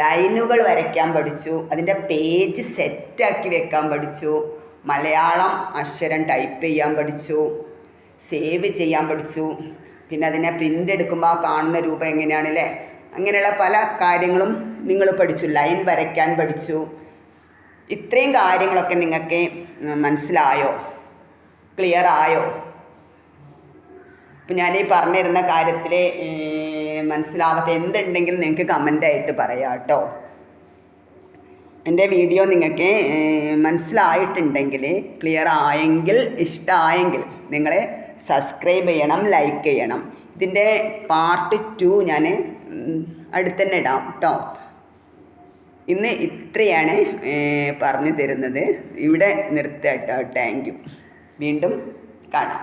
ലൈനുകൾ വരയ്ക്കാൻ പഠിച്ചു, അതിൻ്റെ പേജ് സെറ്റാക്കി വെക്കാൻ പഠിച്ചു, മലയാളം അക്ഷരം ടൈപ്പ് ചെയ്യാൻ പഠിച്ചു, സേവ് ചെയ്യാൻ പഠിച്ചു. പിന്നെ അതിനെ പ്രിൻ്റ് എടുക്കുമ്പോൾ ആ കാണുന്ന രൂപം എങ്ങനെയാണ് അല്ലേ. അങ്ങനെയുള്ള പല കാര്യങ്ങളും നിങ്ങൾ പഠിച്ചു. ലൈൻ വരയ്ക്കാൻ പഠിച്ചു. ഇത്രയും കാര്യങ്ങളൊക്കെ നിങ്ങൾക്ക് മനസ്സിലായോ? ക്ലിയർ ആയോ? ഇപ്പം ഞാൻ ഈ പറഞ്ഞിരുന്ന കാര്യത്തിൽ മനസ്സിലാവാത്ത എന്തുണ്ടെങ്കിലും നിങ്ങൾക്ക് കമൻ്റായിട്ട് പറയാം കേട്ടോ. എൻ്റെ വീഡിയോ നിങ്ങൾക്ക് മനസ്സിലായിട്ടുണ്ടെങ്കിൽ, ക്ലിയർ ആയെങ്കിൽ, ഇഷ്ടമായെങ്കിൽ നിങ്ങൾ സബ്സ്ക്രൈബ് ചെയ്യണം, ലൈക്ക് ചെയ്യണം. ഇതിൻ്റെ പാർട്ട് 2 ഞാൻ അടുത്തന്നെ ഇടാം കേട്ടോ. ഇന്ന് ഇത്രയാണ് പറഞ്ഞു തരുന്നത്. ഇവിടെ നിർത്താം കേട്ടോ. Thank you. വീണ്ടും കാണാം.